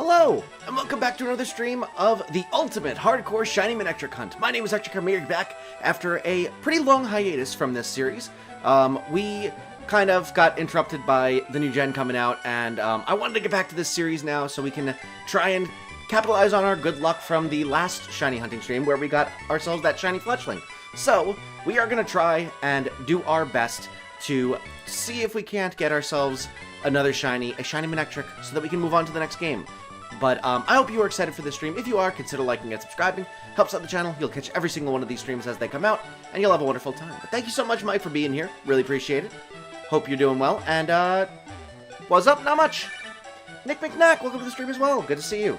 Hello, and welcome back to another stream of the ultimate Hardcore Shiny Manectric Hunt. My name is ElectriCrew, back after a pretty long hiatus from this series. We kind of got interrupted by the new gen coming out, and I wanted to get back to this series now so we can try and capitalize on our good luck from the last shiny hunting stream where we got ourselves that shiny fletchling. So, we are going to try and do our best to see if we can't get ourselves another a shiny Manectric, so that we can move on to the next game. But I hope you are excited for this stream. If you are, consider liking and subscribing. Helps out the channel. You'll catch every single one of these streams as they come out, and you'll have a wonderful time. But thank you so much, Mike, for being here. Really appreciate it. Hope you're doing well. And, what's up? Not much. Nick McNack, welcome to the stream as well. Good to see you.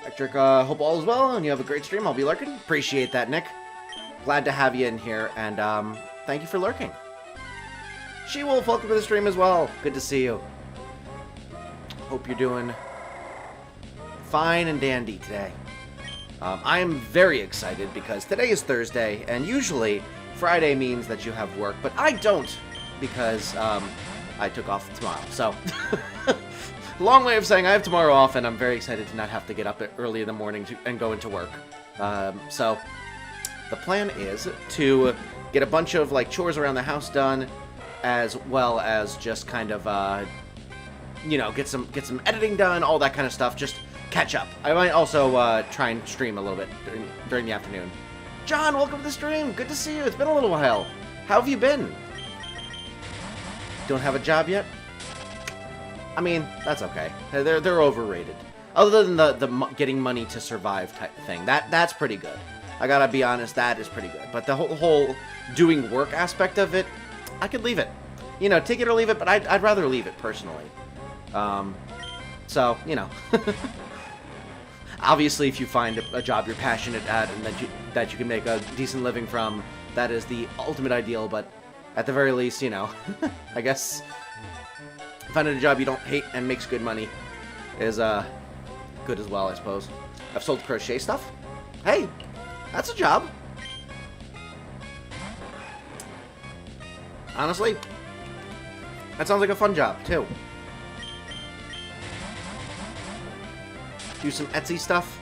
Ectric, hope all is well, and you have a great stream. I'll be lurking. Appreciate that, Nick. Glad to have you in here, and, thank you for lurking. She-Wolf, welcome to the stream as well. Good to see you. Hope you're doing fine and dandy today. I am very excited because today is Thursday, and usually Friday means that you have work, but I don't because I took off tomorrow. So, long way of saying I have tomorrow off, and I'm very excited to not have to get up early in the morning and go into work. So, the plan is to get a bunch of like chores around the house done, as well as just kind of you know, get some editing done, all that kind of stuff. Just catch up. I might also try and stream a little bit during the afternoon. John, welcome to the stream. Good to see you. It's been a little while. How have you been? Don't have a job yet? I mean, that's okay. They're overrated. Other than the getting money to survive type thing, that's pretty good. I gotta be honest, that is pretty good. But the whole doing work aspect of it, I could leave it. You know, take it or leave it, but I'd rather leave it personally. So, you know. Obviously, if you find a job you're passionate at and that you can make a decent living from, that is the ultimate ideal, but at the very least, you know, I guess finding a job you don't hate and makes good money is good as well, I suppose. I've sold crochet stuff. Hey, that's a job. Honestly, that sounds like a fun job, too. Do some Etsy stuff.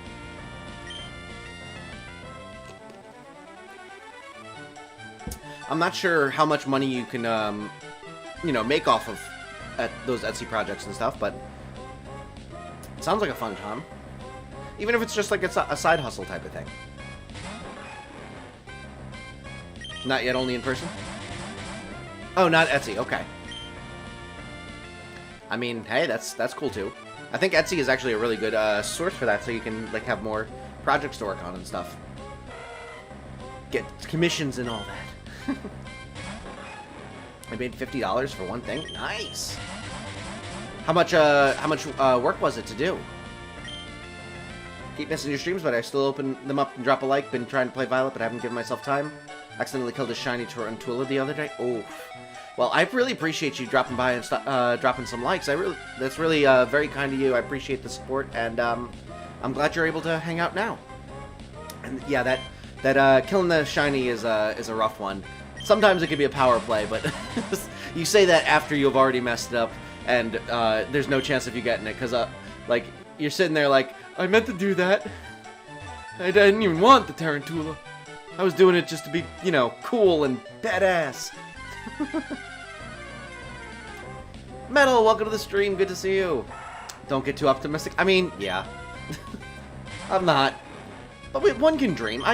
I'm not sure how much money you can, you know, make off of those Etsy projects and stuff, but it sounds like a fun time. Even if it's just like a side hustle type of thing. Not yet, only in person? Oh, not Etsy, okay. I mean, hey, that's cool too. I think Etsy is actually a really good source for that, so you can like have more projects to work on and stuff. Get commissions and all that. I made $50 for one thing. Nice. How much work was it to do? Keep missing your streams, but I still open them up and drop a like. Been trying to play Violet, but I haven't given myself time. Accidentally killed a shiny Tarantula the other day. Oh. Well, I really appreciate you dropping by and dropping some likes. That's really very kind of you. I appreciate the support, and I'm glad you're able to hang out now. And yeah, that killing the shiny is a rough one. Sometimes it can be a power play, but you say that after you've already messed it up, and there's no chance of you getting it, because like you're sitting there like, I meant to do that. I didn't even want the Tarantula. I was doing it just to be, you know, cool and badass. Metal, welcome to the stream. Good to see you. Don't get too optimistic. I mean, yeah. I'm not. But one can dream.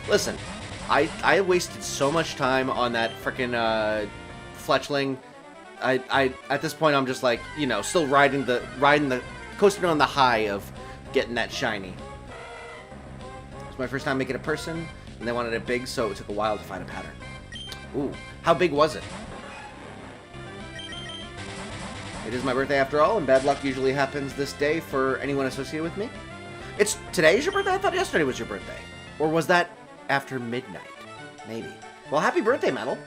Listen, I wasted so much time on that frickin' fletchling. At this point, I'm just like, you know, still coasting on the high of getting that shiny. It's my first time making a person, and they wanted it big, so it took a while to find a pattern. Ooh, how big was it? It is my birthday after all, and bad luck usually happens this day for anyone associated with me. Today's your birthday? I thought yesterday was your birthday. Or was that after midnight? Maybe. Well, happy birthday, Metal.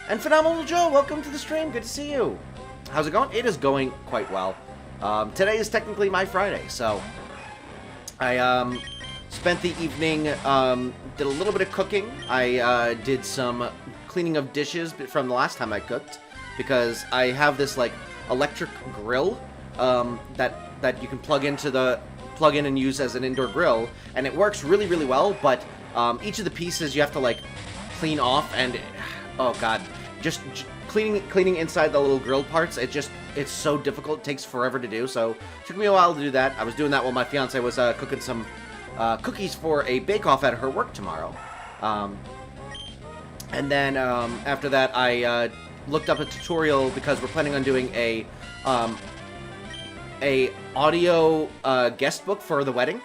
And Phenomenal Joe, welcome to the stream. Good to see you. How's it going? It is going quite well. Today is technically my Friday, so I spent the evening, did a little bit of cooking. I did some cleaning of dishes from the last time I cooked, because I have this like electric grill that you can plug in and use as an indoor grill, and it works really, really well. But each of the pieces you have to like clean off, and oh god, just cleaning inside the little grill parts. It's so difficult. It takes forever to do. So it took me a while to do that. I was doing that while my fiance was cooking some cookies for a bake-off at her work tomorrow. And then after that, I looked up a tutorial because we're planning on doing a audio guest book for the wedding,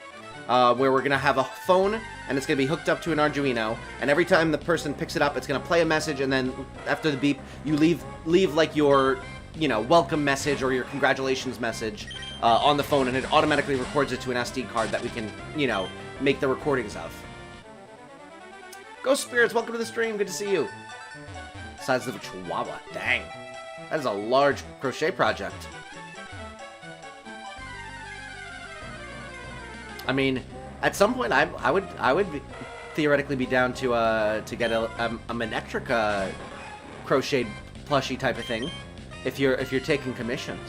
where we're gonna have a phone and it's gonna be hooked up to an Arduino, and every time the person picks it up, it's gonna play a message, and then after the beep, you leave like your welcome message or your congratulations message on the phone, and it automatically records it to an SD card that we can make the recordings of. Ghost Spirits, welcome to the stream. Good to see you. Size of a chihuahua. Dang. That is a large crochet project. I mean, at some point, I would theoretically be down to get a Manectric crocheted plushie type of thing, if you're taking commissions.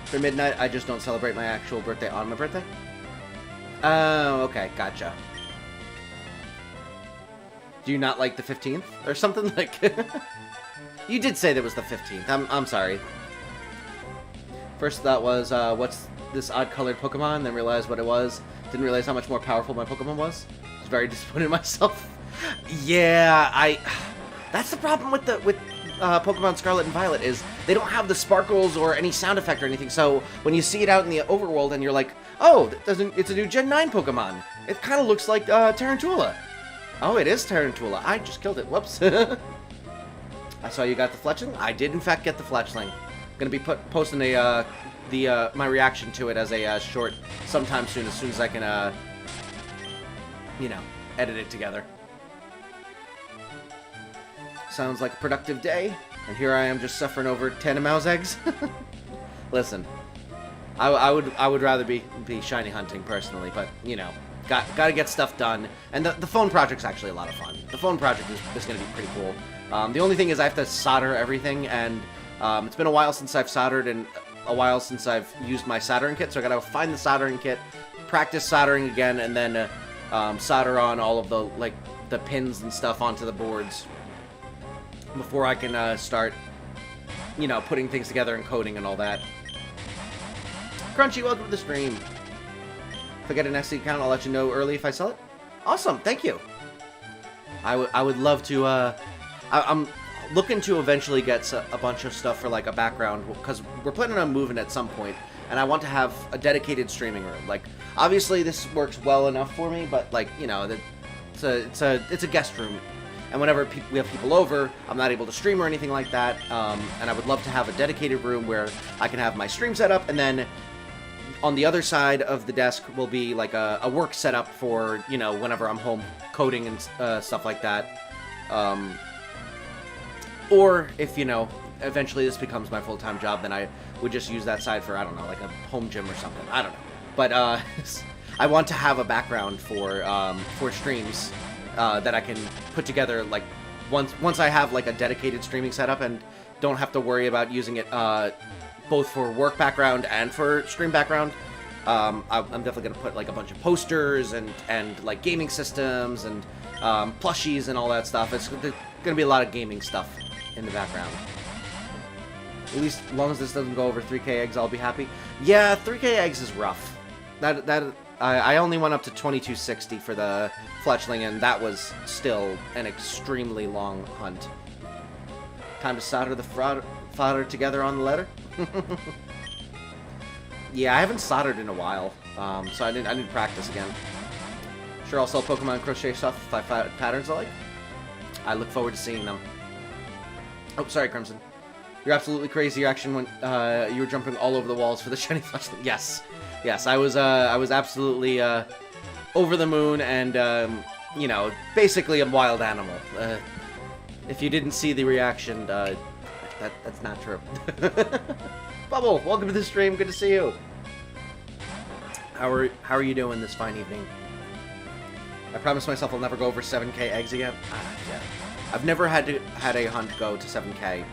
For midnight, I just don't celebrate my actual birthday on my birthday. Oh, okay, gotcha. Do you not like the 15th or something like? You did say that was the 15th. I'm sorry. First thought was, what's this odd-colored Pokemon? Then realized what it was. Didn't realize how much more powerful my Pokemon was. I was very disappointed in myself. Yeah, that's the problem with Pokemon Scarlet and Violet, is they don't have the sparkles or any sound effect or anything. So when you see it out in the overworld and you're like, oh, it's a new Gen 9 Pokemon. It kind of looks like Tarantula. Oh, it is Tarantula. I just killed it. Whoops. I saw you got the fletchling. I did, in fact, get the fletchling. Gonna be posting my reaction to it as a short sometime soon, as soon as I can, edit it together. Sounds like a productive day, and here I am just suffering over Tandemaus eggs. Listen, I would rather be shiny hunting personally, but gotta get stuff done. And the phone project's actually a lot of fun. The phone project is gonna be pretty cool. The only thing is I have to solder everything, and it's been a while since I've soldered and a while since I've used my soldering kit, so I gotta find the soldering kit, practice soldering again, and then solder on all of the pins and stuff onto the boards before I can start, putting things together and coding and all that. Crunchy, welcome to the stream. If I get an SD account, I'll let you know early if I sell it. Awesome, thank you. I would love to, I'm looking to eventually get a bunch of stuff for, like, a background, because we're planning on moving at some point, and I want to have a dedicated streaming room. Like, obviously this works well enough for me, but, like, it's a guest room. And whenever we have people over, I'm not able to stream or anything like that, and I would love to have a dedicated room where I can have my stream set up, and then on the other side of the desk will be like a work setup for, whenever I'm home coding and stuff like that. Or if, eventually this becomes my full-time job, then I would just use that side for, I don't know, like a home gym or something. I don't know. But I want to have a background for streams that I can put together, like, once I have, like, a dedicated streaming setup and don't have to worry about using it both for work background and for stream background. I'm definitely going to put, like, a bunch of posters and like, gaming systems and plushies and all that stuff. It's going to be a lot of gaming stuff in the background. At least as long as this doesn't go over 3k eggs, I'll be happy. Yeah, 3k eggs is rough. I only went up to 2260 for the fletchling, and that was still an extremely long hunt. Time to solder the fodder together on the letter. Yeah, I haven't soldered in a while, so I need to practice again. Sure, I'll sell Pokemon crochet stuff if I find patterns I like. I look forward to seeing them. Oh, sorry, Crimson. You're absolutely crazy reaction when you were jumping all over the walls for the shiny fletchling. Yes. Yes, I was absolutely over the moon and, basically a wild animal. If you didn't see the reaction, that's not true. Bubble, welcome to the stream. Good to see you. How are you doing this fine evening? I promised myself I'll never go over 7k eggs again. Yeah. I've never had a hunt go to 7k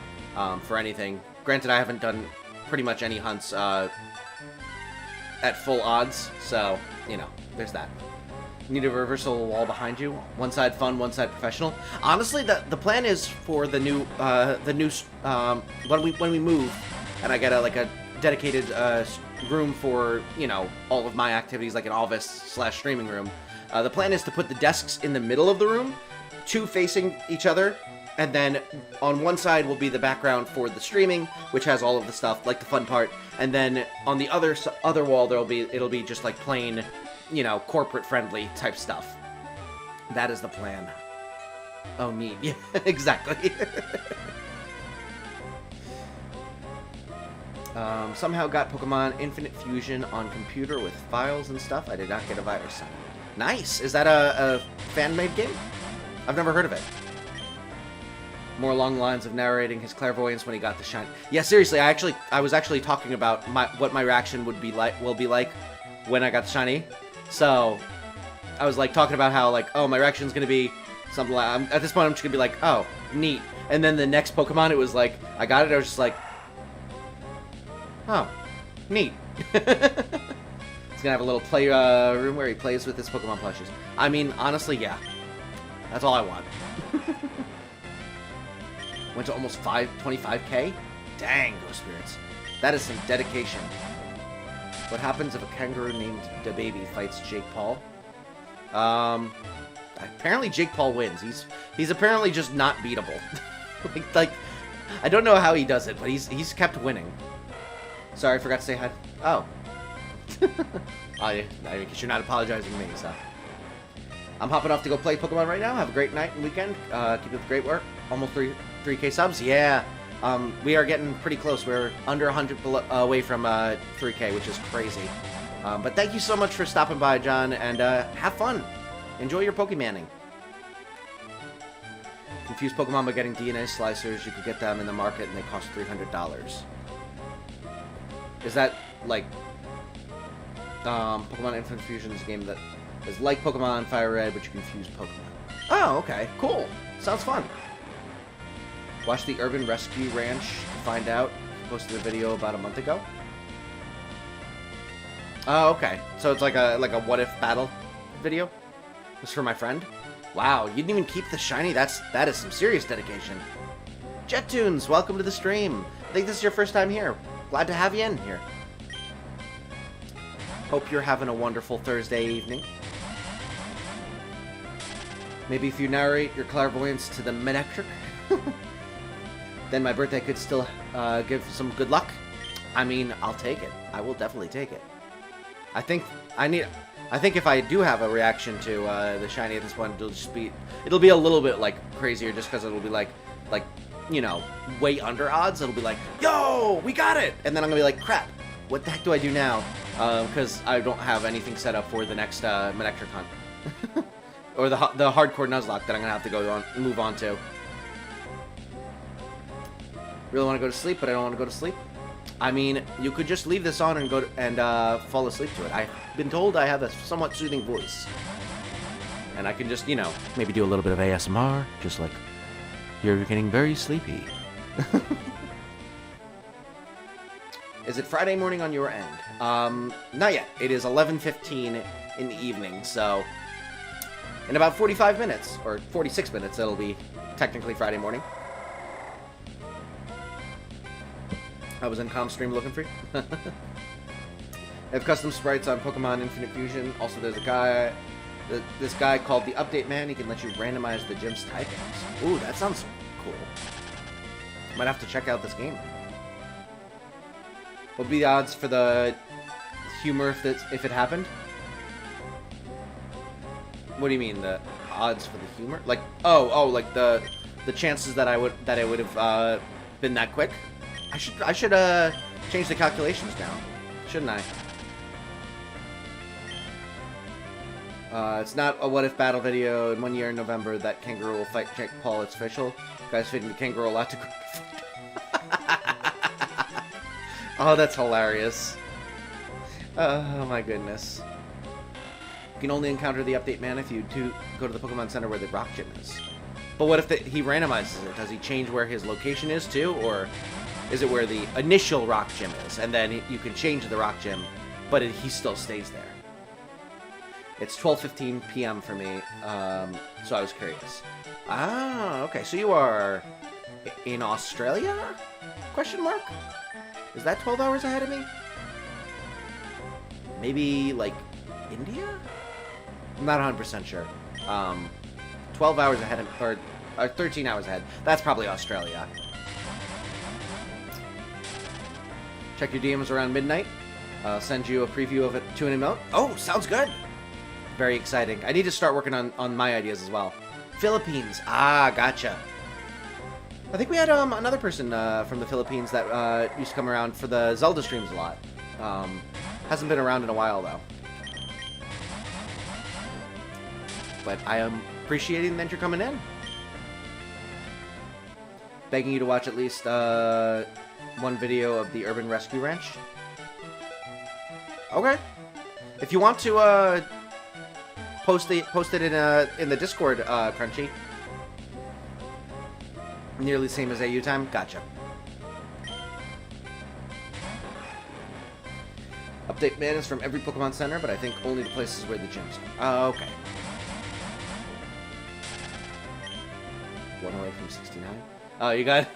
for anything. Granted, I haven't done pretty much any hunts at full odds. So, you know, there's that. Need a reversal wall behind you. One side fun, one side professional. Honestly, the plan is for the new when we move, and I get a dedicated room for, you know, all of my activities, like an office/streaming room. The plan is to put the desks in the middle of the room, 2 facing each other, and then on one side will be the background for the streaming, which has all of the stuff, like the fun part, and then on the other wall it'll be just like plain, you know, corporate friendly type stuff. That is the plan. Oh, neat. Yeah, exactly. Somehow got Pokemon Infinite Fusion on computer with files and stuff. I did not get a virus. Nice. Is that a fan-made game? I've never heard of it. More along the lines of narrating his clairvoyance when he got the shiny. Yeah, seriously, I was actually talking about what my reaction will be like when I got the shiny. So I was like talking about how, like, oh, my reaction's gonna be something like, at this point I'm just gonna be like, oh, neat. And then the next Pokemon, it was like, I got it, I was just like, oh, neat. He's gonna have a little play room where he plays with his Pokemon plushes. I mean, honestly, yeah. That's all I want. Went to almost 25k? Dang, Ghost Spirits. That is some dedication. What happens if a kangaroo named DaBaby fights Jake Paul? Apparently Jake Paul wins. He's apparently just not beatable. like, I don't know how he does it, but he's kept winning. Sorry, I forgot to say hi. Oh. I guess you're not apologizing to me, so. I'm hopping off to go play Pokemon right now. Have a great night and weekend. Keep up the great work. Almost 3k subs. Yeah. We are getting pretty close. We're under 100 away from 3k, which is crazy. But thank you so much for stopping by, John, and have fun. Enjoy your Pokemonning. Confuse Pokemon by getting DNA slicers. You could get them in the market, and they cost $300. Is that, like, Pokemon Infinite Fusion is a game that is like Pokemon Fire Red, but you confuse Pokemon. Oh, okay. Cool. Sounds fun. Watch the Urban Rescue Ranch to find out. Posted a video about a month ago. Oh, okay. So it's like a what if battle video? This is for my friend. Wow, you didn't even keep the shiny. That is some serious dedication. JetTunes, welcome to the stream. I think this is your first time here. Glad to have you in here. Hope you're having a wonderful Thursday evening. Maybe if you narrate your clairvoyance to the Manectric, then my birthday could still give some good luck. I mean, I'll take it. I will definitely take it. I think if I do have a reaction to the shiny at this point, it'll be a little bit like crazier, just because it'll be like you know, way under odds. It'll be like, yo, we got it, and then I'm gonna be like, crap, what the heck do I do now? Because I don't have anything set up for the next Manectric hunt. Or the hardcore nuzlocke that I'm gonna have to move on to. Really want to go to sleep, but I don't want to go to sleep. I mean, you could just leave this on and go fall asleep to it. I've been told I have a somewhat soothing voice, and I can just, you know, maybe do a little bit of ASMR, just like you're getting very sleepy. Is it Friday morning on your end? Not yet. It is 11:15 in the evening, so in about 45 minutes, or 46 minutes, it'll be technically Friday morning. I was in comm stream looking for you. I have custom sprites on Pokemon Infinite Fusion. Also, there's a guy, this guy called the Update Man. He can let you randomize the gym's typings. Ooh, that sounds cool. Might have to check out this game. What would be the odds for the humor if it happened? What do you mean, the odds for the humor? Like, oh, like the chances that it would have been that quick? I should change the calculations down, shouldn't I? It's not a what if battle video. In 1 year in November, that kangaroo will fight Jake Paul. It's official. Guys feeding the kangaroo a lot to. Oh, that's hilarious. Oh my goodness. You can only encounter the Update Man if you do go to the Pokemon Center where the rock gym is. But what if he randomizes it? Does he change where his location is too, or is it where the initial rock gym is, and then you can change the rock gym, but he still stays there. It's 12:15 p.m. for me, so I was curious. Ah, okay, so you are in Australia? Question mark? Is that 12 hours ahead of me? Maybe, like, India? I'm not 100% sure. 12 hours ahead of, or 13 hours ahead. That's probably Australia. Check your DMs around midnight. I'll send you a preview of it to an emote. Oh, sounds good. Very exciting. I need to start working on my ideas as well. Philippines. Ah, gotcha. I think we had another person from the Philippines that used to come around for the Zelda streams a lot. Hasn't been around in a while, though. But I am appreciating that you're coming in. Begging you to watch at least one video of the Urban Rescue Ranch. Okay. If you want to post it in the Discord, Crunchy. Nearly the same as AU time. Gotcha. Update man is from every Pokemon Center, but I think only the places where the gyms are. Okay. 1 away from 69. Oh, you got...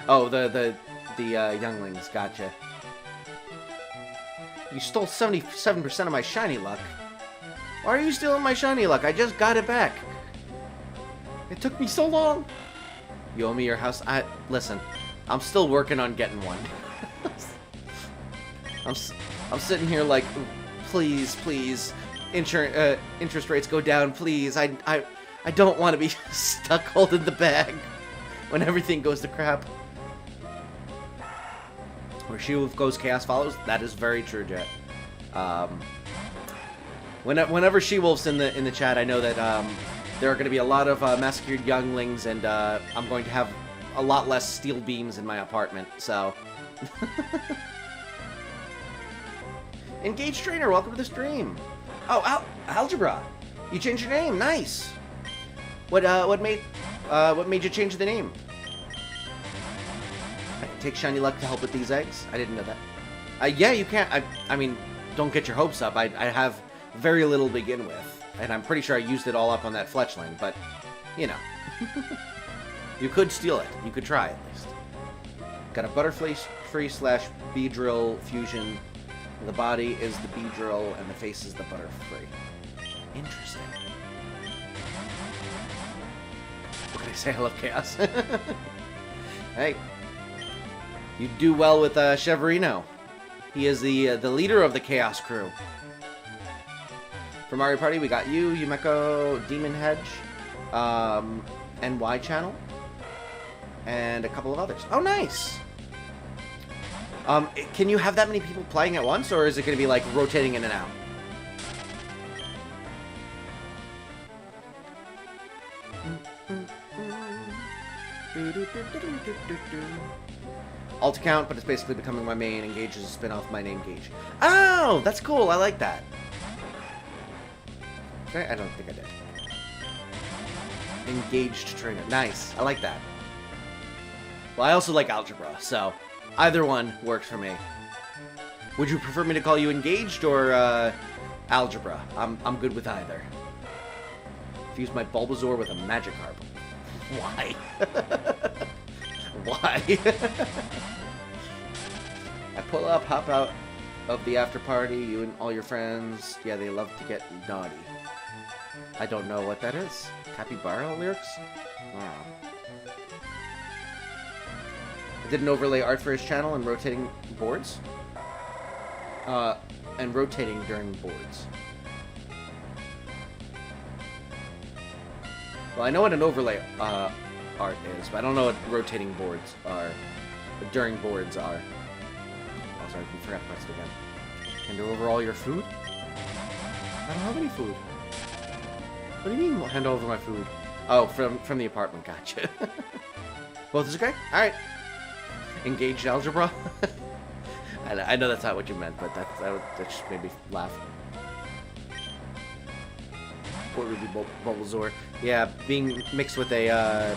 oh, the younglings. Gotcha. You stole 77% of my shiny luck. Why are you stealing my shiny luck? I just got it back. It took me so long. You owe me your house. Listen, I'm still working on getting one. I'm sitting here like, please, please, interest rates go down, please. I don't want to be stuck holding the bag when everything goes to crap. Where She-Wolf goes, chaos follows. That is very true, Jet. Whenever She-Wolf's in the chat, I know that there are going to be a lot of massacred younglings, and I'm going to have a lot less steel beams in my apartment. So, Engage Trainer, welcome to the stream. Oh, Algebra, you changed your name. Nice. What made you change the name? I can take shiny luck to help with these eggs. I didn't know that. Yeah, you can't. I mean, don't get your hopes up. I have very little to begin with, and I'm pretty sure I used it all up on that fletchling. But you know, you could steal it. You could try at least. Got a Butterfree / Beedrill fusion. The body is the Beedrill, and the face is the Butterfree. Interesting. What can I say? I love chaos. Hey, you do well with Cheverino. He is the leader of the Chaos Crew. For Mario Party, we got you, Yumeko, Demon Hedge, NY Channel, and a couple of others. Oh, nice! Can you have that many people playing at once, or is it going to be, like, rotating in and out? Alt account, but it's basically becoming my main. Engage is a spin-off of my name, Gage. Oh, that's cool. I like that. Okay, I don't think I did. Engaged trainer. Nice. I like that. Well, I also like algebra, so either one works for me. Would you prefer me to call you Engaged or algebra? I'm good with either. Fuse my Bulbasaur with a Magikarp. Why? Why? I pull up, hop out of the after party, you and all your friends. Yeah, they love to get naughty. I don't know what that is. Capybara lyrics? Wow. I did an overlay art for his channel and rotating boards. And rotating during boards. Well, I know what an overlay art is, but I don't know what rotating boards are. During boards are. Oh, sorry, I forgot to press it again. Hand over all your food? I don't have any food. What do you mean, hand over my food? Oh, from the apartment, gotcha. Both is okay? Alright. Engaged algebra? I know that's not what you meant, but that just made me laugh. Poor Ruby Bulbasaur. Yeah, being mixed with a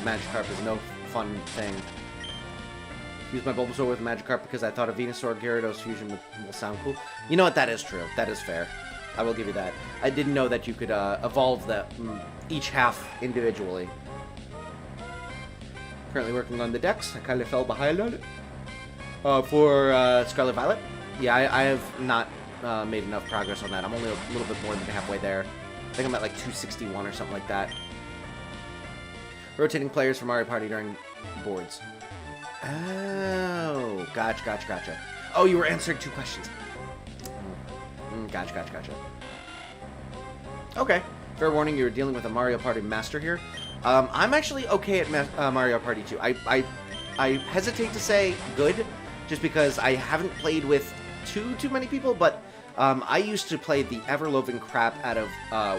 Magikarp is no fun thing. Use my Bulbasaur with Magikarp because I thought a Venusaur Gyarados fusion will sound cool. You know what? That is true. That is fair. I will give you that. I didn't know that you could evolve each half individually. Currently working on the decks. I kind of fell behind on it. For Scarlet Violet. Yeah, I have not made enough progress on that. I'm only a little bit more than halfway there. I think I'm at like 261 or something like that. Rotating players for Mario Party during boards. Oh, gotcha. Oh, you were answering 2 questions. Gotcha. Okay. Fair warning, you're dealing with a Mario Party master here. I'm actually okay at Mario Party 2. I hesitate to say good, just because I haven't played with too many people, but I used to play the ever-loving crap out of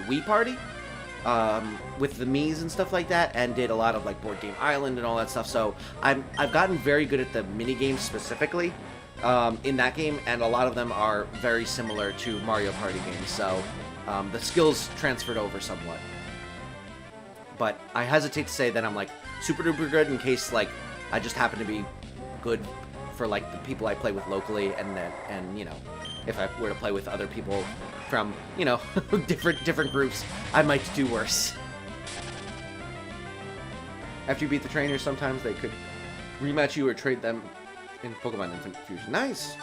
Wii Party. With the Mii's and stuff like that, and did a lot of like Board Game Island and all that stuff. So I've gotten very good at the mini games specifically in that game, and a lot of them are very similar to Mario Party games. So the skills transferred over somewhat. But I hesitate to say that I'm like super duper good in case like I just happen to be good for like the people I play with locally, and you know, if I were to play with other people from, you know, different groups, I might do worse. After you beat the trainers, sometimes they could rematch you or trade them in Pokemon Infinite Fusion. Nice!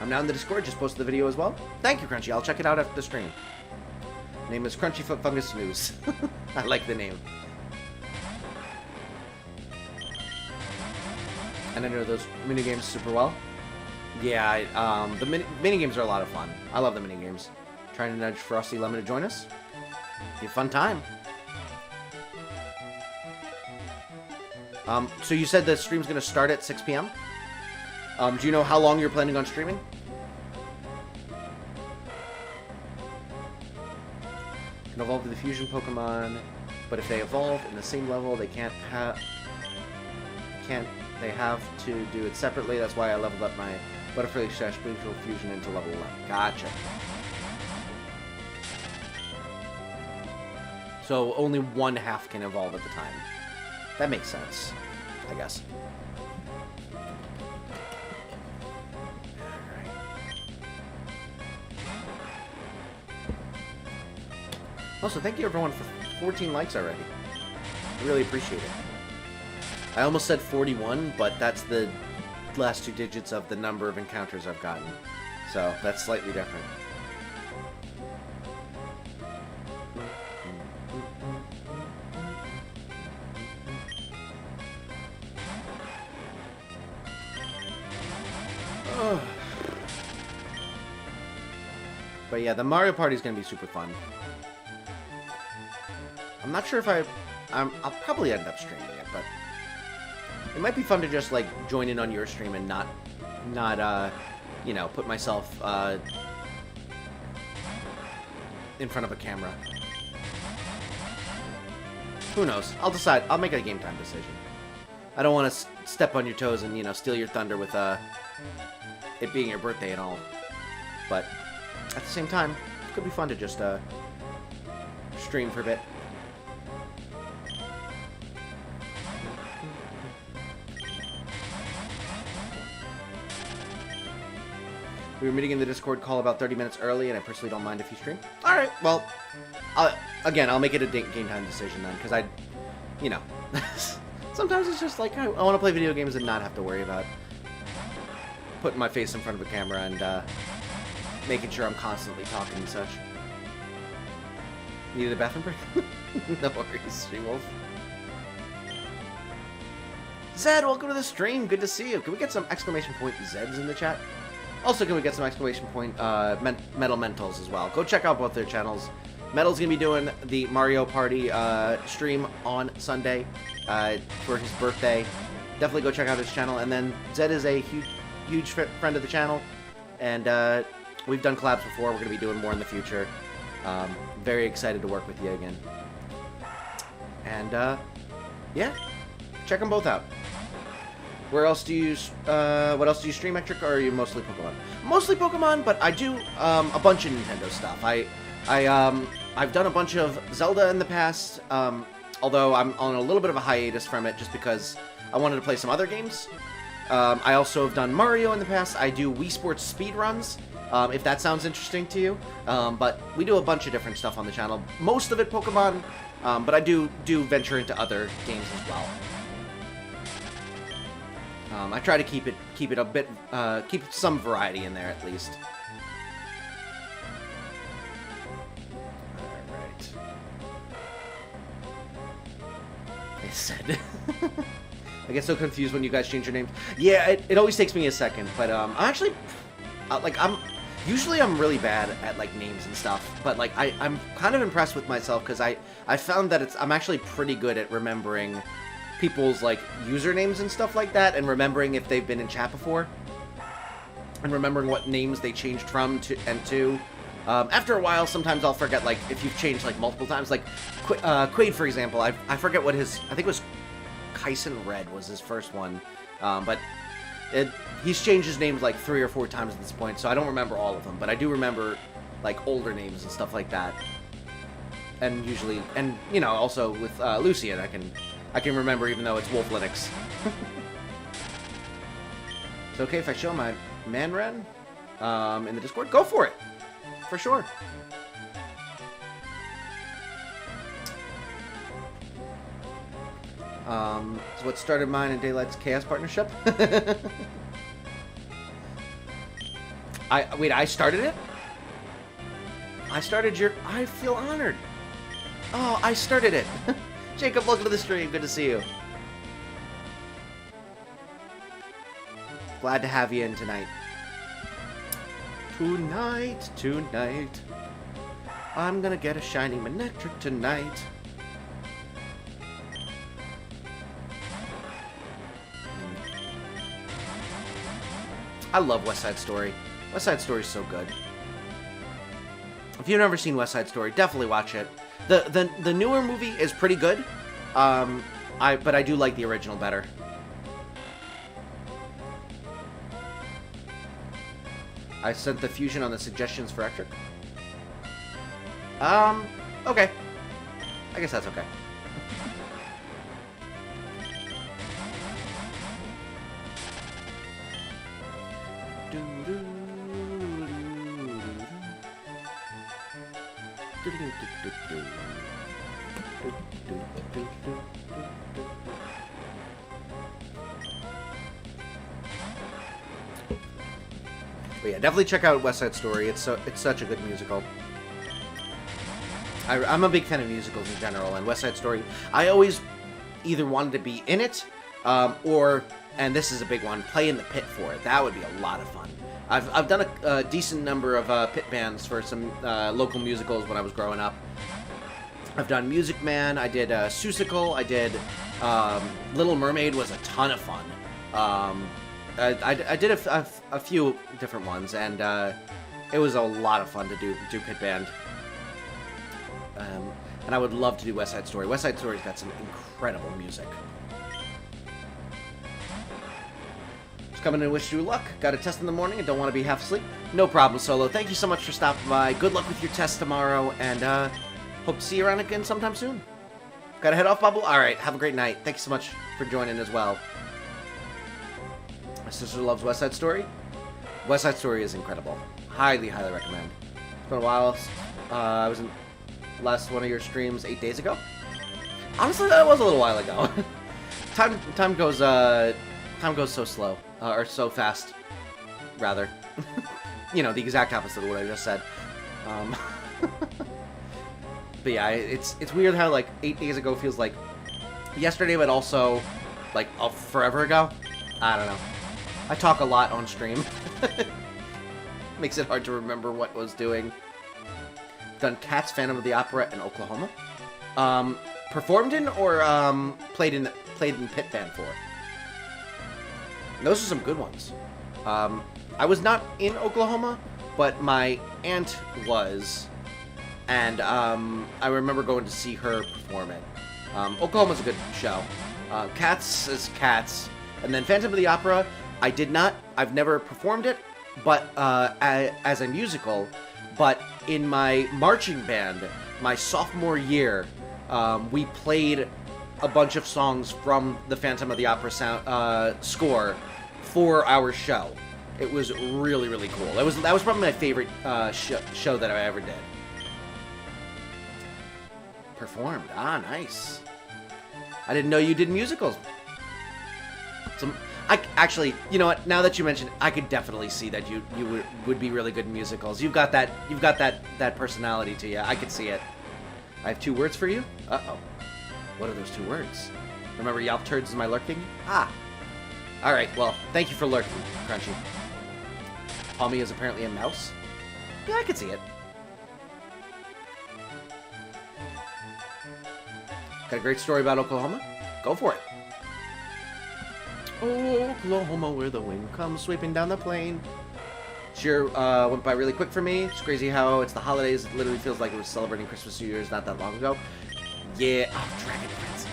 I'm now in the Discord, just posted the video as well. Thank you, Crunchy. I'll check it out after the stream. Name is Crunchy Foot Fungus News. I like the name. And I know those minigames super well. Yeah, the minigames are a lot of fun. I love the minigames. Trying to nudge Frosty Lemon to join us. Be a fun time. So you said the stream's going to start at 6 p.m.? Do you know how long you're planning on streaming? Can evolve to the fusion Pokemon, but if they evolve in the same level, they they have to do it separately. That's why I leveled up my Butterfree / Spiritual Fusion into level 11. Gotcha. So only one half can evolve at the time. That makes sense, I guess. Also, thank you everyone for 14 likes already. I really appreciate it. I almost said 41, but that's the last 2 digits of the number of encounters I've gotten. So, that's slightly different. But yeah, the Mario Party is going to be super fun. I'm not sure if I'll probably end up streaming it, but it might be fun to just, like, join in on your stream and not, you know, put myself, in front of a camera. Who knows? I'll decide. I'll make a game time decision. I don't want to step on your toes and, you know, steal your thunder with, it being your birthday and all. But at the same time, it could be fun to just, stream for a bit. We were meeting in the Discord call about 30 minutes early, and I personally don't mind if you stream. Alright, well, again, I'll make it a game time decision then, because you know, sometimes it's just like, I want to play video games and not have to worry about putting my face in front of a camera and, making sure I'm constantly talking and such. Needed a bathroom break? No worries, She-Wolf. Zed, welcome to the stream. Good to see you. Can we get some exclamation point Zeds in the chat? Also, can we get some exclamation point Metal Mentals as well? Go check out both their channels. Metal's going to be doing the Mario Party stream on Sunday for his birthday. Definitely go check out his channel. And then Zed is a huge friend of the channel. And we've done collabs before. We're going to be doing more in the future. Very excited to work with you again. And, yeah. Check them both out. Where else do you, what else do you stream, Ectric, or are you mostly Pokemon? Mostly Pokemon, but I do, a bunch of Nintendo stuff. I've done a bunch of Zelda in the past. although I'm on a little bit of a hiatus from it just because I wanted to play some other games. I also have done Mario in the past. I do Wii Sports speedruns, if that sounds interesting to you. But we do a bunch of different stuff on the channel. Most of it Pokemon, but I do venture into other games as well. I try to keep it a bit, keep some variety in there at least. Alright. I said... I get so confused when you guys change your names. Yeah, it always takes me a second, but I'm actually, like, usually I'm really bad at, like, names and stuff, but, like, I'm kind of impressed with myself, because I found that I'm actually pretty good at remembering people's, like, usernames and stuff like that, and remembering if they've been in chat before, and remembering what names they changed from to. After a while, sometimes I'll forget, like, if you've changed, like, multiple times, like, Quaid, for example, I forget what his, I think it was Kyson Red was his first one, but he's changed his names like 3 or 4 times at this point, so I don't remember all of them, but I do remember like older names and stuff like that. And usually, and you know, also with Lucian, I can remember even though it's Wolf Linux. It's okay if I show my Manren in the Discord? Go for it, for sure. It's what started mine and Daylight's Chaos partnership. Wait, I started it? I started your... I feel honored. Oh, I started it. Jacob, welcome to the stream. Good to see you. Glad to have you in tonight. Tonight. I'm gonna get a shiny Manectric tonight. I love West Side Story. West Side Story is so good. If you've never seen West Side Story, definitely watch it. The newer movie is pretty good, but I do like the original better. I sent the fusion on the suggestions for Ectric. Okay. I guess that's okay. But yeah, definitely check out West Side Story. It's such a good musical. I'm a big fan of musicals in general, and West Side Story, I always either wanted to be in it, or, and this is a big one, play in the pit for it. That would be a lot of fun. I've done a decent number of pit bands for some local musicals when I was growing up. I've done Music Man, I did Seussical, I did Little Mermaid was a ton of fun. I did a few different ones, and it was a lot of fun to do pit band. And I would love to do West Side Story. West Side Story's got some incredible music. Just coming in to wish you luck. Got a test in the morning and don't want to be half asleep? No problem, Solo. Thank you so much for stopping by. Good luck with your test tomorrow, and hope to see you around again sometime soon. Gotta head off, Bubble? Alright, have a great night. Thank you so much for joining as well. My sister loves West Side Story. West Side Story is incredible. Highly, highly recommend. It's been a while. I was in last one of your streams 8 days ago. Honestly, that was a little while ago. time goes so slow, or so fast, rather. You know, the exact opposite of what I just said. But yeah, it's weird how like 8 days ago feels like yesterday, but also like forever ago. I don't know. I talk a lot on stream. Makes it hard to remember what I was doing. Done Cats, Phantom of the Opera in Oklahoma. Performed in or played in pit band for. And those are some good ones. I was not in Oklahoma, but my aunt was, and I remember going to see her perform it. Oklahoma's a good show. Cats is Cats, and then Phantom of the Opera. I've never performed it, but as a musical. But in my marching band, my sophomore year, we played a bunch of songs from the Phantom of the Opera score for our show. It was really, really cool. That was probably my favorite show that I ever did. Performed. Ah, nice. I didn't know you did musicals. Actually, you know what? Now that you mentioned, I could definitely see that you would be really good in musicals. You've got that personality to you. I could see it. I have 2 words for you. Uh-oh. What are those 2 words? Remember Yelp turds in my lurking? Ah. All right. Well, thank you for lurking, Crunchy. Tommy is apparently a mouse. Yeah, I could see it. Got a great story about Oklahoma? Go for it. Oklahoma, where the wind comes sweeping down the plain. Sure, went by really quick for me. It's crazy how it's the holidays. It literally feels like it was celebrating Christmas, New Year's not that long ago. Yeah. Oh, Dragon Prince.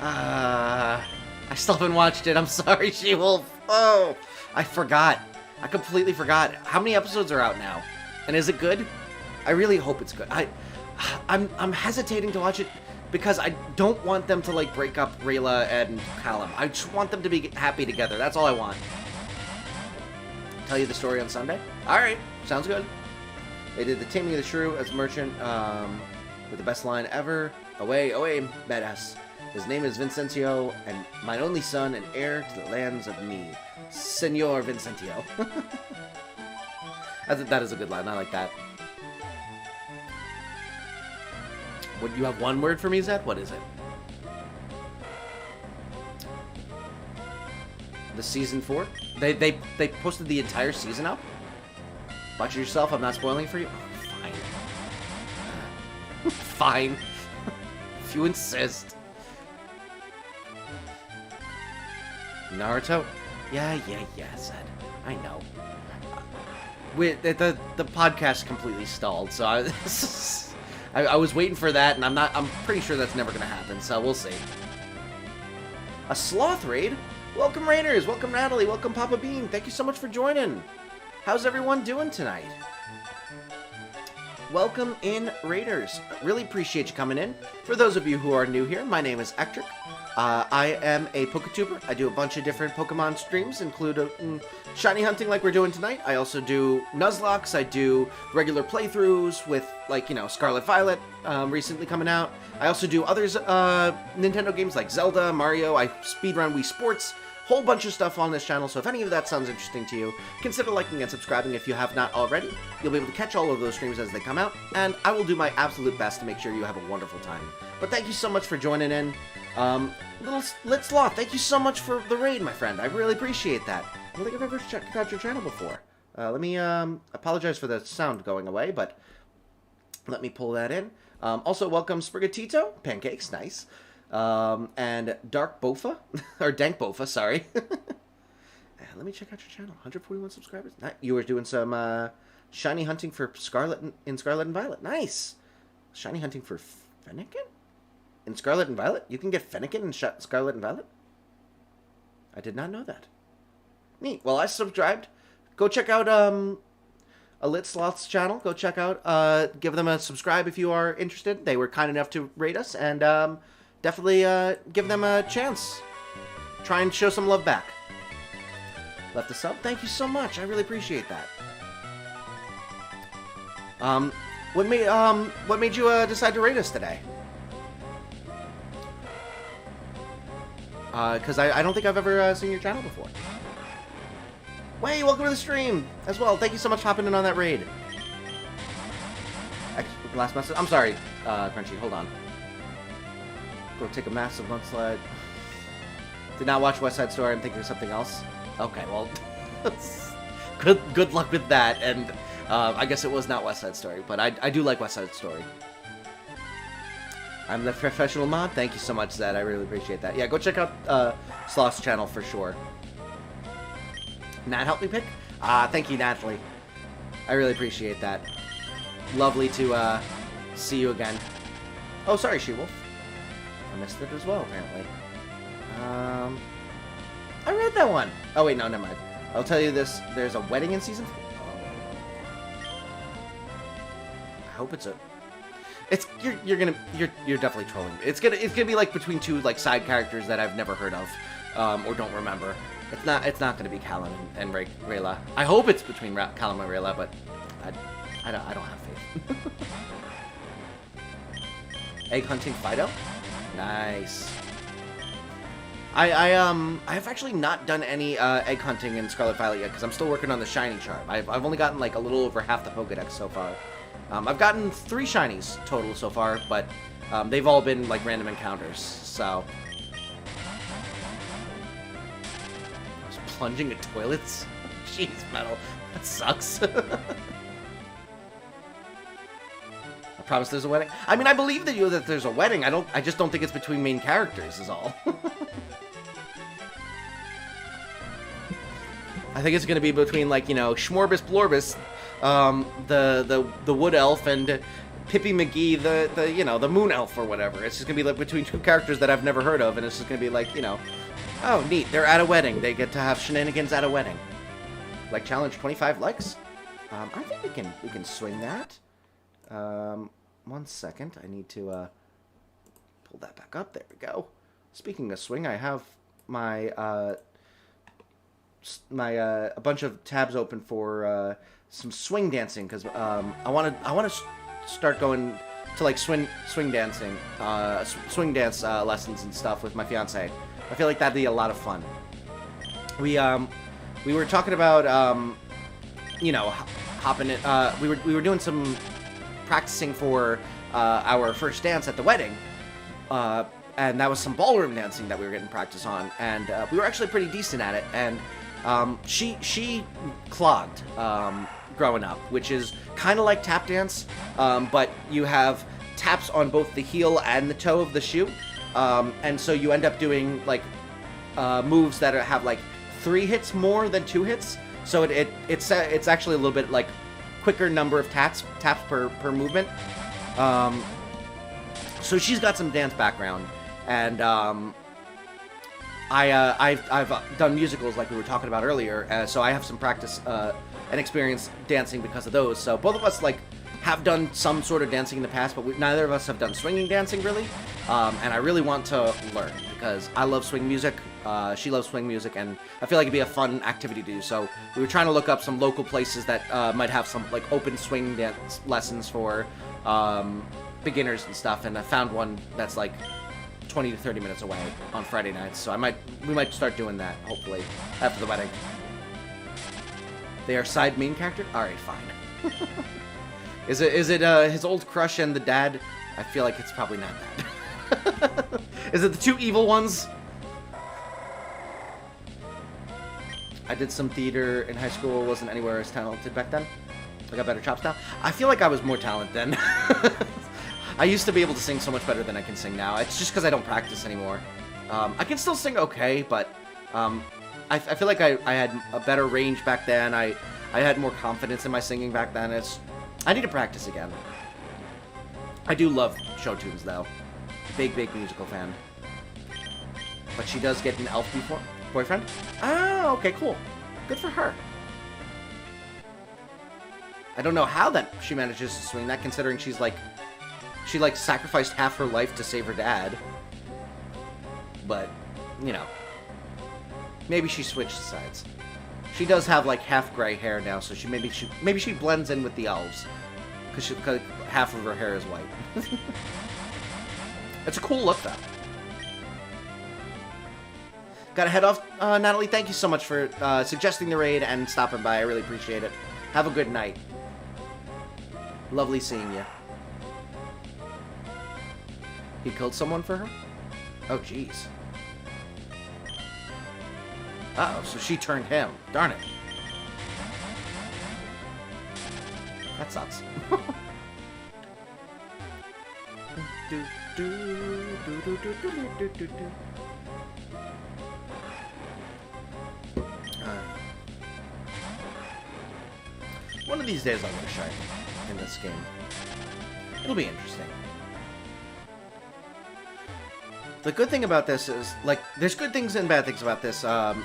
I still haven't watched it. I'm sorry, She-Wolf. Oh, I forgot. I completely forgot. How many episodes are out now? And is it good? I really hope it's good. I'm hesitating to watch it because I don't want them to, like, break up Rayla and Callum. I just want them to be happy together. That's all I want. Tell you the story on Sunday? Alright, sounds good. They did the Taming of the Shrew as merchant with the best line ever. Away, away, badass. His name is Vincentio, and mine only son and heir to the lands of me. Senor Vincentio. That is a good line. I like that. What, you have 1 word for me, Zed? What is it? The season 4? They posted the entire season up? Watch it yourself. I'm not spoiling it for you. Oh, fine. Fine. If you insist. Naruto? Yeah, Zed. I know. The podcast completely stalled, so I was waiting for that, and I'm pretty sure that's never gonna happen, so we'll see. A sloth raid? Welcome, Raiders! Welcome, Natalie! Welcome, Papa Bean! Thank you so much for joining! How's everyone doing tonight? Welcome in, Raiders. Really appreciate you coming in. For those of you who are new here, my name is Ectric. I am a PokeTuber. I do a bunch of different Pokemon streams, including shiny hunting like we're doing tonight. I also do Nuzlocks. I do regular playthroughs with, like, you know, Scarlet Violet recently coming out. I also do others Nintendo games like Zelda, Mario. I speedrun Wii Sports. Whole bunch of stuff on this channel, so if any of that sounds interesting to you, consider liking and subscribing if you have not already. You'll be able to catch all of those streams as they come out, and I will do my absolute best to make sure you have a wonderful time. But thank you so much for joining in. Little Lit Sloth, thank you so much for the raid, my friend. I really appreciate that. I don't think I've ever checked out your channel before. Let me, apologize for the sound going away, but let me pull that in. Also, welcome Sprigatito. Pancakes, nice. And Dark Bofa, or Dank Bofa, sorry. Let me check out your channel. 141 subscribers. You were doing some, shiny hunting for Scarlet and Violet. Nice. Shiny hunting for Fennekin? In Scarlet and Violet? You can get Fennekin in Scarlet and Violet? I did not know that. Neat. Well, I subscribed. Go check out, a Lit Sloth's channel. Go check out, give them a subscribe if you are interested. They were kind enough to rate us, and, definitely, give them a chance. Try and show some love back. Left a sub? Thank you so much. I really appreciate that. What made you, decide to rate us today? Because I don't think I've ever seen your channel before. Way, welcome to the stream as well. Thank you so much for hopping in on that raid. Last message. I'm sorry, Crunchy. Hold on. Go take a massive mudslide. Did not watch West Side Story. I'm thinking of something else. Okay, well, good luck with that. And I guess it was not West Side Story, but I do like West Side Story. I'm the professional mod. Thank you so much, Zed. I really appreciate that. Yeah, go check out Sloth's channel for sure. Nat, help me pick? Thank you, Natalie. I really appreciate that. Lovely to see you again. Oh, sorry, She-Wolf. I missed it as well, apparently. I read that one. Oh, wait, no, never mind. I'll tell you this. There's a wedding in season 4. I hope it's a... you're definitely trolling. It's gonna be like between two like side characters that I've never heard of, or don't remember. It's not gonna be Callum and Rayla. I hope it's between Callum and Rayla, but I don't have faith. Egg hunting Fido? Nice. I've actually not done any egg hunting in Scarlet Violet yet because I'm still working on the shiny chart. I've only gotten like a little over half the Pokedex so far. I've gotten 3 shinies total so far, but they've all been like random encounters. So I was plunging at toilets. Jeez, Metal, that sucks. I promise there's a wedding. I mean, I believe that there's a wedding. I just don't think it's between main characters. Is all. I think it's gonna be between, like, you know, Schmorbus Blorbus, the wood elf, and Pippi McGee, the you know, the moon elf or whatever. It's just gonna be like between 2 characters that I've never heard of, and it's just gonna be like, you know, oh neat, they're at a wedding. They get to have shenanigans at a wedding. Like challenge 25 likes. I think we can swing that. 1 second, I need to pull that back up. There we go. Speaking of swing, I have my a bunch of tabs open for some swing dancing because I want to start going to like swing dancing, swing dance lessons and stuff with my fiance. I feel like that'd be a lot of fun. We were talking about you know, hopping it. We were doing some practicing for our first dance at the wedding. And that was some ballroom dancing that we were getting practice on, and we were actually pretty decent at it. And she clogged growing up, which is kind of like tap dance, but you have taps on both the heel and the toe of the shoe, and so you end up doing like moves that have like 3 hits more than 2 hits. So it's actually a little bit like quicker number of taps per movement. So she's got some dance background, and I've done musicals like we were talking about earlier, so I have some practice and experience dancing because of those. So both of us like have done some sort of dancing in the past, but neither of us have done swinging dancing really. And I really want to learn because I love swing music. She loves swing music, and I feel like it'd be a fun activity to do. So we were trying to look up some local places that might have some like open swing dance lessons for beginners and stuff, and I found one that's like 20 to 30 minutes away on Friday nights. So we might start doing that hopefully after the wedding. They are side main character? All right, fine. Is it his old crush and the dad? I feel like it's probably not that. Is it the 2 evil ones? I did some theater in high school. Wasn't anywhere as talented back then. I got better chops now. I feel like I was more talented then. I used to be able to sing so much better than I can sing now. It's just because I don't practice anymore. I can still sing okay, but I feel like I had a better range back then. I had more confidence in my singing back then. I need to practice again. I do love show tunes, though. Big musical fan. But she does get an elf boyfriend? Oh, okay, cool. Good for her. I don't know how that she manages to swing that, considering she sacrificed half her life to save her dad. But, you know, maybe she switched sides. She does have like half gray hair now, so maybe she blends in with the elves because half of her hair is white. It's a cool look, though. Gotta head off. Natalie, thank you so much for suggesting the raid and stopping by. I really appreciate it. Have a good night. Lovely seeing you. He killed someone for her? Oh, jeez. Uh-oh, so she turned him. Darn it. That sucks. One of these days I'll go shiny in this game. It'll be interesting. The good thing about this is, like, there's good things and bad things about this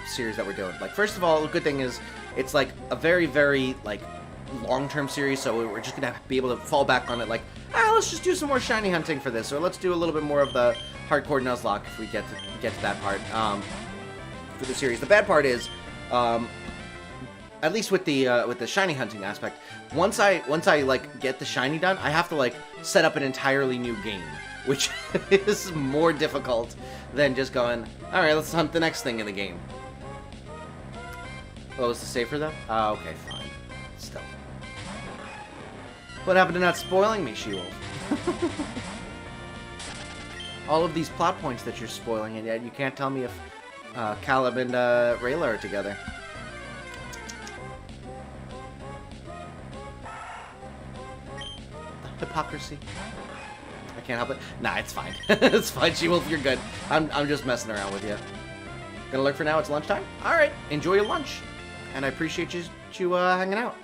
series that we're doing. Like, first of all, the good thing is it's, like, a very, very, like, long-term series, so we're just gonna be able to fall back on it like, let's just do some more shiny hunting for this, or let's do a little bit more of the hardcore nuzlocke if we get to that part for the series. The bad part is, at least with the shiny hunting aspect, once I like get the shiny done, I have to like set up an entirely new game, which is more difficult than just going, all right, let's hunt the next thing in the game. Oh, is the safer though? Oh, okay, fine. Still. What happened to not spoiling me, She-Wolf? All of these plot points that you're spoiling, and yet you can't tell me if Caleb and Rayla are together. Hypocrisy. I can't help it. Nah, it's fine. It's fine, She-Wolf, you're good. I'm just messing around with you. Gonna lurk for now, it's lunchtime? Alright, enjoy your lunch. And I appreciate you hanging out.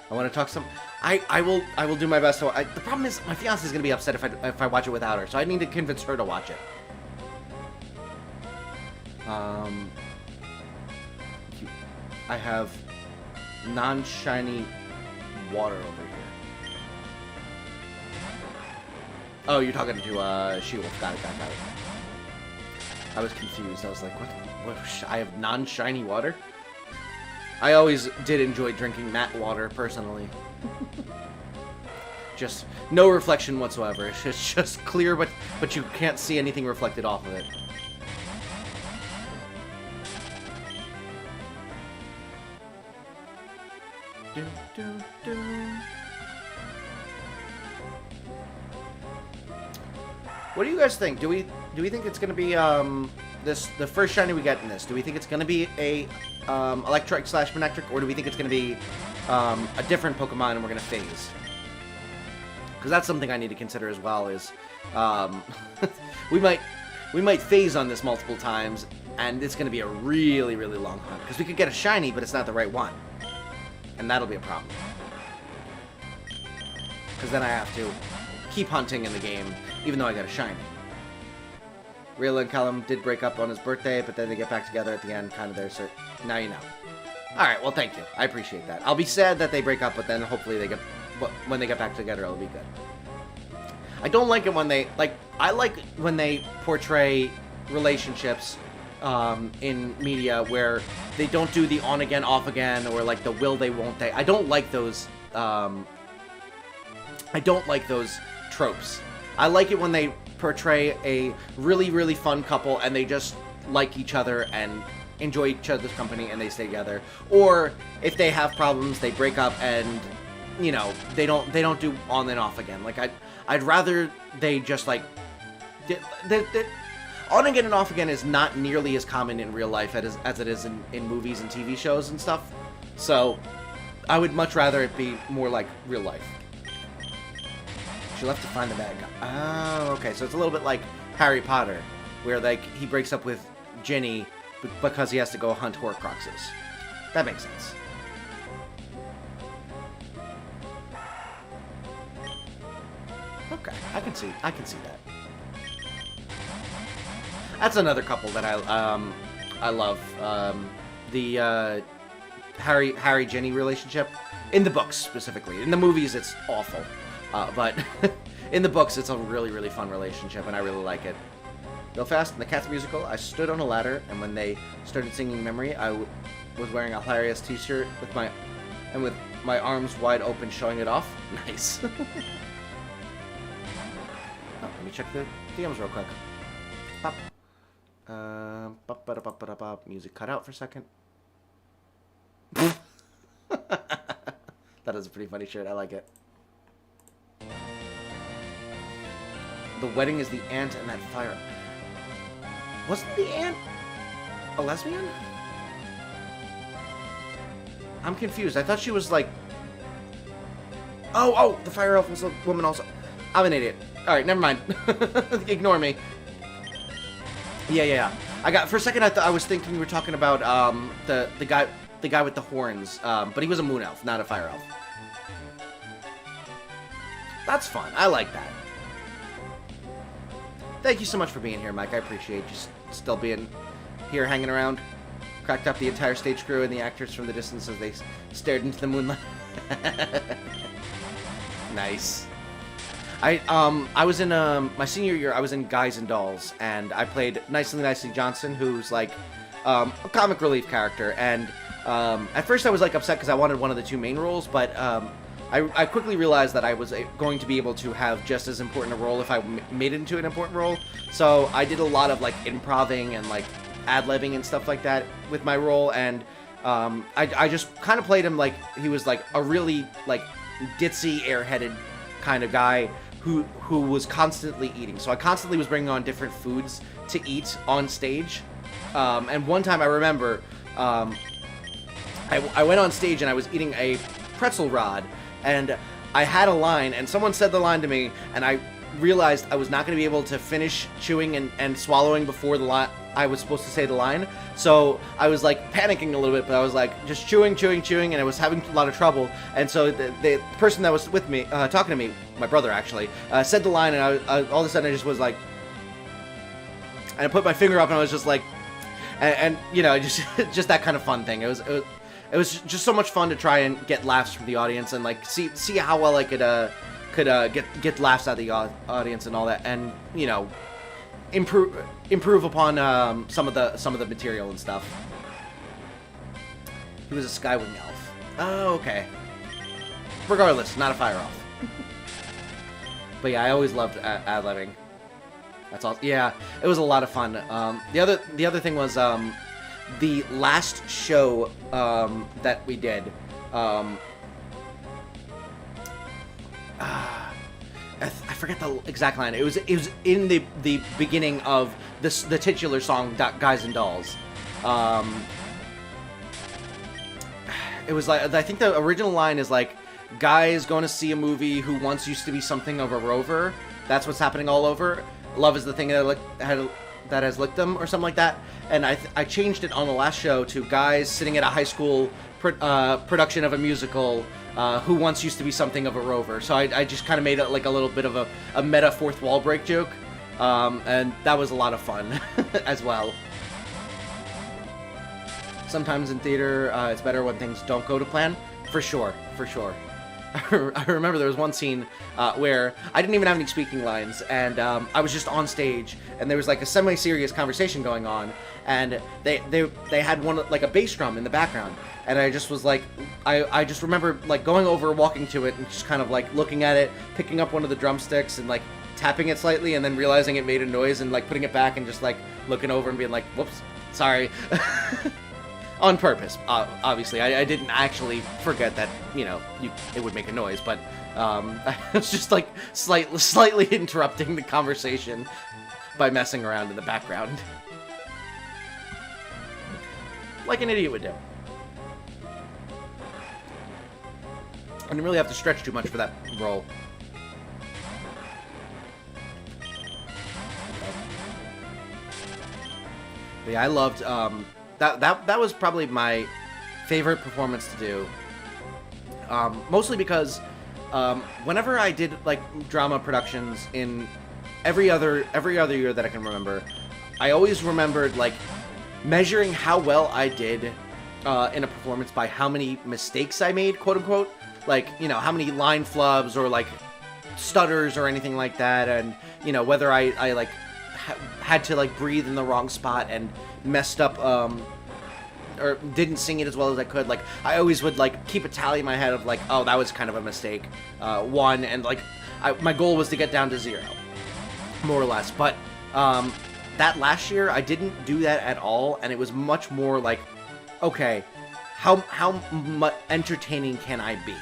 I want to talk some... I will do my best. The problem is, my fiance is going to be upset if I watch it without her, so I need to convince her to watch it. I have non-shiny water over here. Oh, you're talking to She-Wolf. Got it. I was confused. I was like, what? I have non-shiny water? I always did enjoy drinking that water, personally. Just no reflection whatsoever. It's just clear, but you can't see anything reflected off of it. What do you guys think? Do we think it's gonna be the first shiny we get in this? Do we think it's gonna be a Ectric / Manectric, or do we think it's gonna be a different Pokemon and we're gonna phase? Because that's something I need to consider as well. Is we might phase on this multiple times, and it's gonna be a really long hunt. Because we could get a shiny, but it's not the right one, and that'll be a problem. Because then I have to keep hunting in the game, even though I got a shiny. Rayla and Callum did break up on his birthday, but then they get back together at the end, kind of there, so now you know. Alright, well, thank you. I appreciate that. I'll be sad that they break up, but then hopefully when they get back together, it'll be good. I don't like it when they, I like when they portray relationships in media where they don't do the on again, off again, or like the will they, won't they. I don't like those, tropes. I like it when they portray a really fun couple and they just like each other and enjoy each other's company and they stay together. Or if they have problems, they break up and, you know, they don't do on and off again. Like I'd rather they just like on again and off again is not nearly as common in real life as it is in movies and TV shows and stuff. So I would much rather it be more like real life. She left to find the bad guy. Oh, okay. So it's a little bit like Harry Potter, where like he breaks up with Ginny because he has to go hunt Horcruxes. That makes sense. Okay, I can see that. That's another couple that I love. The Harry Ginny relationship in the books specifically. In the movies, it's awful. But in the books, it's a really fun relationship, and I really like it. Real fast, in the Cats musical, I stood on a ladder, and when they started singing Memory, I was wearing a hilarious t-shirt with my arms wide open, showing it off. Nice. Let me check the DMs real quick. Pop. Music cut out for a second. That is a pretty funny shirt. I like it. The wedding is the aunt and that fire. Wasn't the aunt a lesbian? I'm confused. I thought she was like... Oh, the fire elf was a woman also. I'm an idiot. Alright, never mind. Ignore me. Yeah. For a second I was thinking we were talking about the guy with the horns, but he was a moon elf, not a fire elf. That's fun. I like that. Thank you so much for being here, Mike. I appreciate you still being here, hanging around. Cracked up the entire stage crew and the actors from the distance as they stared into the moonlight. Nice. I was in my senior year. I was in Guys and Dolls, and I played Nicely Johnson, who's like a comic relief character. And at first, I was like upset because I wanted one of the two main roles, but I quickly realized that I was going to be able to have just as important a role if I made it into an important role. So I did a lot of like improving and like ad-libbing and stuff like that with my role, and I just kind of played him like he was like a really like ditzy, airheaded kind of guy who was constantly eating. So I constantly was bringing on different foods to eat on stage. And one time I remember I went on stage and I was eating a pretzel rod, and I had a line, and someone said the line to me, and I realized I was not going to be able to finish chewing and swallowing before the line I was supposed to say the line. So I was like panicking a little bit, but I was like just chewing, and I was having a lot of trouble. And so the person that was with me, talking to me, my brother actually, said the line, and I all of a sudden I just was like, and I put my finger up, and I was just like, and you know, just that kind of fun thing. It was just so much fun to try and get laughs from the audience, and like see how well I could get laughs out of the audience and all that, and you know, improve upon some of the material and stuff. He was a Skywing elf. Oh, okay. Regardless, not a fire elf. But yeah, I always loved ad-libbing. That's all. Yeah, it was a lot of fun. The other thing was the last show that we did. I forget the exact line. It was in the beginning of the titular song Guys and Dolls. It was like, I think the original line is like, guys going to see a movie who once used to be something of a rover. That's what's happening all over. Love is the thing that has licked them, or something like that. And I changed it on the last show to guys sitting at a high school production of a musical who once used to be something of a rover. So I just kind of made it like a little bit of a meta fourth wall break joke. And that was a lot of fun as well. Sometimes in theater, it's better when things don't go to plan. For sure, for sure. I remember there was one scene where I didn't even have any speaking lines, and I was just on stage, and there was like a semi-serious conversation going on, and they had one like a bass drum in the background, and I just was like, I just remember like going over, walking to it, and just kind of like looking at it, picking up one of the drumsticks and like tapping it slightly, and then realizing it made a noise, and like putting it back and just like looking over and being like, whoops, sorry. On purpose, obviously. I didn't actually forget that, you know, it would make a noise, but I was just like slightly interrupting the conversation by messing around in the background. Like an idiot would do. I didn't really have to stretch too much for that role. But yeah, I loved... That was probably my favorite performance to do. Mostly because whenever I did like drama productions in every other year that I can remember, I always remembered like measuring how well I did in a performance by how many mistakes I made, quote unquote. Like, you know, how many line flubs or like stutters or anything like that, and you know, whether I like had to like breathe in the wrong spot and messed up or didn't sing it as well as I could. Like, I always would like keep a tally in my head of like, oh, that was kind of a mistake, one, and like my goal was to get down to 0, more or less. But that last year I didn't do that at all, and it was much more like, okay, how much entertaining can I be,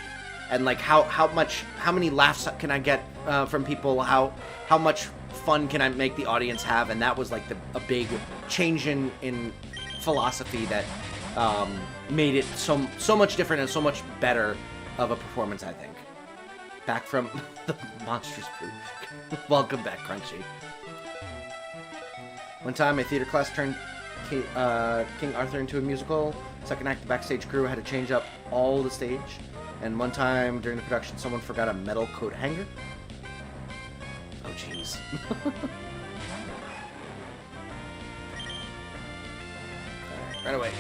and like how many laughs can I get from people, how much fun can I make the audience have. And that was like a big change in philosophy that made it so much different and so much better of a performance, I think. Back from the monstrous poop. Welcome back, Crunchy. One time, my theater class turned King Arthur into a musical. Second act, the backstage crew had to change up all the stage. And one time during the production, someone forgot a metal coat hanger. Oh, jeez. Run away.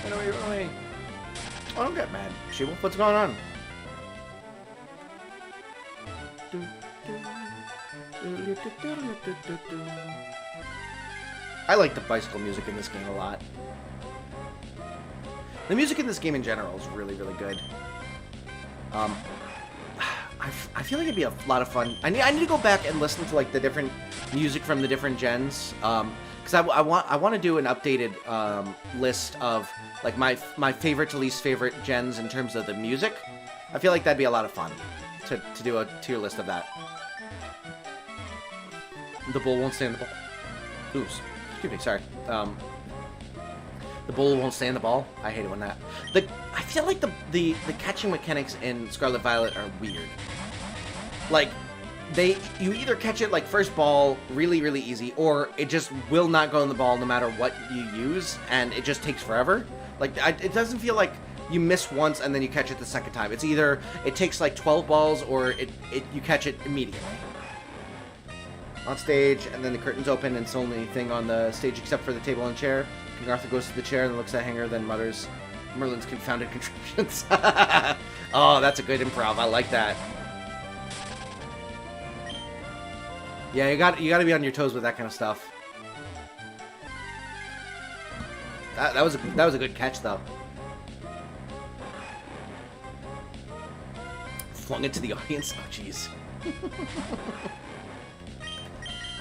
Run away, run away. Oh, don't get mad. She-Wolf, what's going on? I like the bicycle music in this game a lot. The music in this game in general is really, really good. I feel like it'd be a lot of fun. I need to go back and listen to like the different music from the different gens. Because I want to do an updated list of like my favorite to least favorite gens in terms of the music. I feel like that'd be a lot of fun to do a tier list of that. The bull won't stay in the ball. Oops. Excuse me, sorry. The bull won't stay in the ball. I hate it when that. I feel like the catching mechanics in Scarlet Violet are weird. Like, you either catch it like first ball really, really easy, or it just will not go in the ball no matter what you use, and it just takes forever. Like, it doesn't feel like you miss once and then you catch it the second time. It's either it takes like 12 balls or you catch it immediately. On stage, and then the curtains open, and it's the only thing on the stage except for the table and chair. King Arthur goes to the chair and looks at Hanger, then mutters, "Merlin's confounded contraptions." Oh, that's a good improv. I like that. Yeah, you got to be on your toes with that kind of stuff. That was a good catch though. Flung it to the audience. Oh, jeez.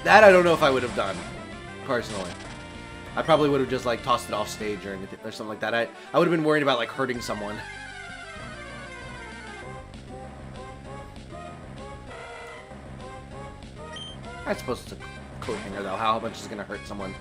That I don't know if I would have done, personally. I probably would have just like tossed it off stage or anything or something like that. I would have been worried about like hurting someone. I suppose it's a coat hanger though. How much is it gonna hurt someone?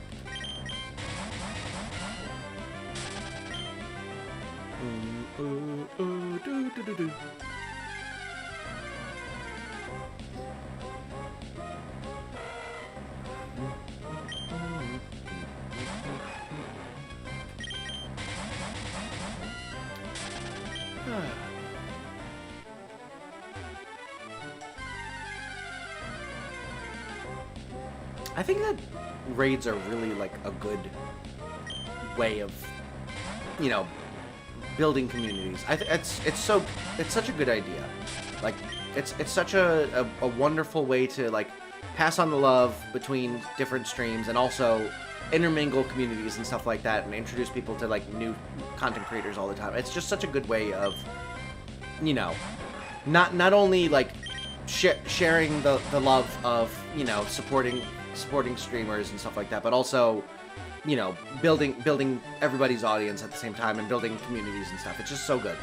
I think that raids are really like a good way of, you know, building communities. It's such a good idea. Like it's such a wonderful way to like pass on the love between different streams and also intermingle communities and stuff like that and introduce people to like new content creators all the time. It's just such a good way of, you know, not only like sharing the love of, you know, supporting streamers and stuff like that, but also, you know, building everybody's audience at the same time and building communities and stuff. It's just so good.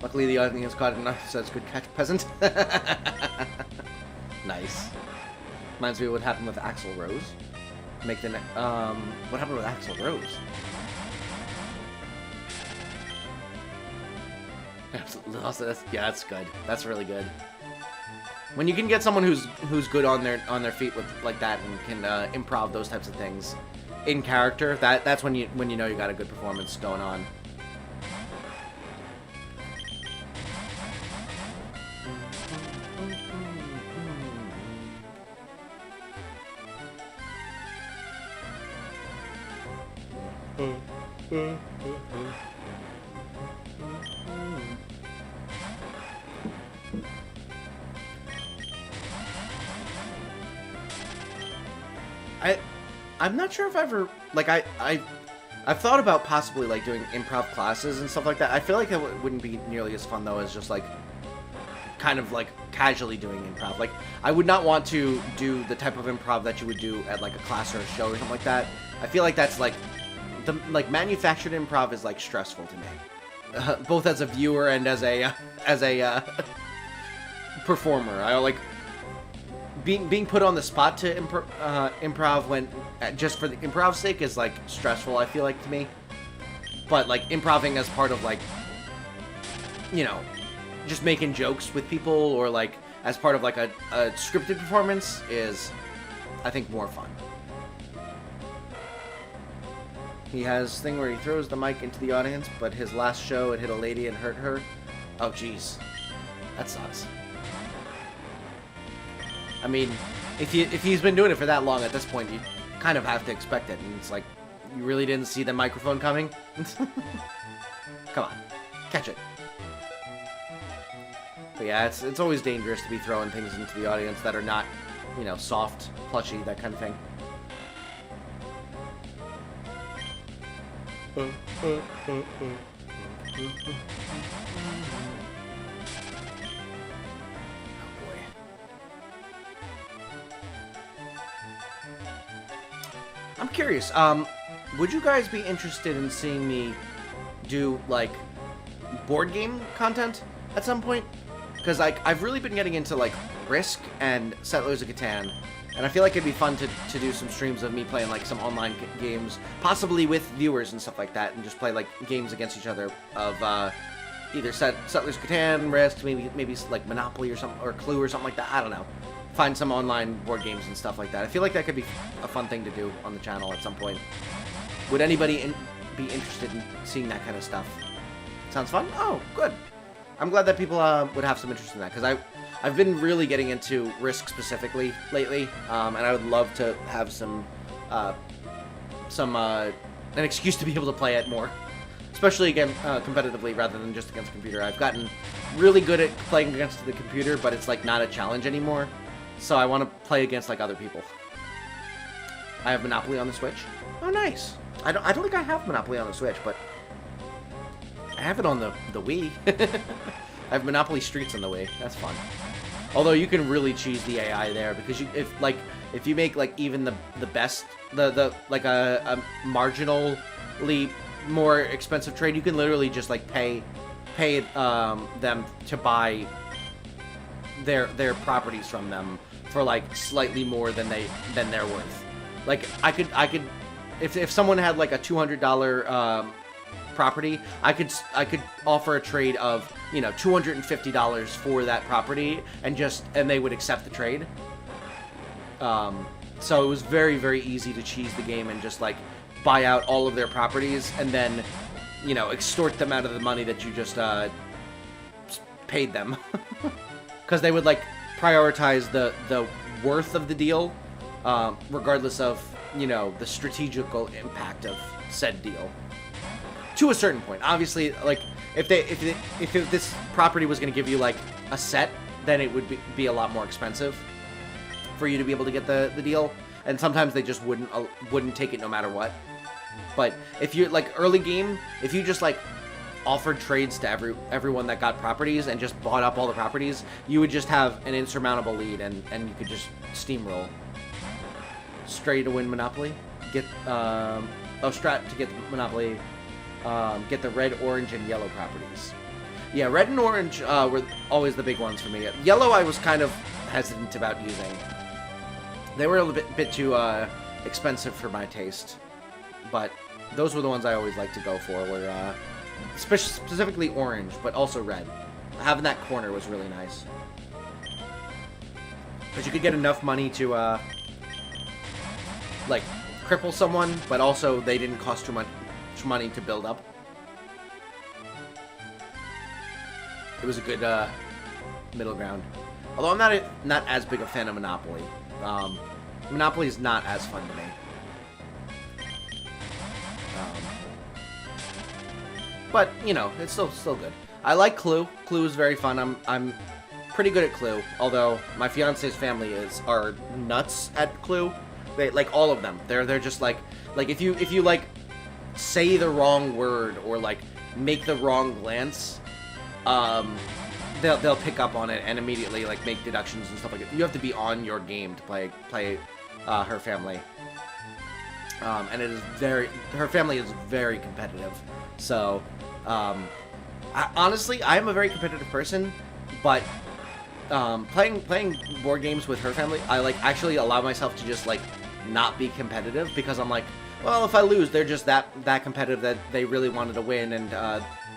Luckily, the audience got it enough, so it's good catch, peasant. Nice. Reminds me of what happened with Axl Rose. What happened with Axl Rose? Yeah, that's good. That's really good. When you can get someone who's good on their feet with like that and can improv those types of things in character, that's when you know you got a good performance going on. I'm not sure if I've ever, like, I've thought about possibly, like, doing improv classes and stuff like that. I feel like that wouldn't be nearly as fun, though, as just, like, kind of, like, casually doing improv. Like, I would not want to do the type of improv that you would do at, like, a class or a show or something like that. I feel like that's, like, manufactured improv is, like, stressful to me. Both as a viewer and as a performer. I, like... Being put on the spot to improv when just for the improv's sake is like stressful, I feel like, to me. But like improving as part of like, you know, just making jokes with people or like as part of like a scripted performance is, I think, more fun. He has this thing where he throws the mic into the audience, but his last show it hit a lady and hurt her. Oh jeez, that sucks. I mean, if he's been doing it for that long, at this point, you kind of have to expect it. And it's like, you really didn't see the microphone coming? Come on. Catch it. But yeah, it's always dangerous to be throwing things into the audience that are not, you know, soft, plushy, that kind of thing. I'm curious, would you guys be interested in seeing me do, like, board game content at some point? Because, like, I've really been getting into, like, Risk and Settlers of Catan, and I feel like it'd be fun to do some streams of me playing, like, some online games, possibly with viewers and stuff like that, and just play, like, games against each other of, either Settlers of Catan, Risk, maybe, like, Monopoly or something, or Clue or something like that, I don't know. Find some online board games and stuff like that. I feel like that could be a fun thing to do on the channel at some point. Would anybody be interested in seeing that kind of stuff? Sounds fun? Oh, good. I'm glad that people would have some interest in that, because I've been really getting into Risk specifically lately, and I would love to have an excuse to be able to play it more. Especially, again, competitively rather than just against computer. I've gotten really good at playing against the computer, but it's, like, not a challenge anymore. So I want to play against, like, other people. I have Monopoly on the Switch. Oh, nice. I don't think I have Monopoly on the Switch, but I have it on the Wii. I have Monopoly Streets on the Wii. That's fun. Although you can really cheese the AI there, because if you make, like, even the best, like a marginally more expensive trade, you can literally just, like, pay them to buy their properties from them for, like, slightly more than they're worth. Like, I could if someone had, like, a $200 property, I could offer a trade of, you know, $250 for that property, and they would accept the trade. So it was very, very easy to cheese the game and just, like, buy out all of their properties and then, you know, extort them out of the money that you just paid them. Because they would, like, prioritize the worth of the deal, regardless of, you know, the strategical impact of said deal. To a certain point. Obviously, like, if this property was going to give you, like, a set, then it would be a lot more expensive for you to be able to get the deal. And sometimes they just wouldn't take it no matter what. But if you're, like, early game, if you just, like, offered trades to everyone that got properties and just bought up all the properties, you would just have an insurmountable lead, and you could just steamroll. Stray to win Monopoly. Strat to get the Monopoly. Get the red, orange, and yellow properties. Yeah, red and orange were always the big ones for me. Yellow I was kind of hesitant about using. They were a bit too expensive for my taste. But those were the ones I always liked to go for, were specifically orange, but also red. Having that corner was really nice. Because you could get enough money to, like, cripple someone, but also they didn't cost too much money to build up. It was a good middle ground. Although I'm not as big a fan of Monopoly. Monopoly is not as fun to me. But, you know, it's still good. I like Clue. Clue is very fun. I'm pretty good at Clue, although my fiance's family are nuts at Clue. They, like, all of them. They're just like if you like say the wrong word or, like, make the wrong glance, they'll pick up on it and immediately, like, make deductions and stuff like that. You have to be on your game to play her family. And her family is very competitive. So, honestly, I am a very competitive person, but playing board games with her family, I, like, actually allow myself to just, like, not be competitive, because I'm like, well, if I lose, they're just that competitive that they really wanted to win, and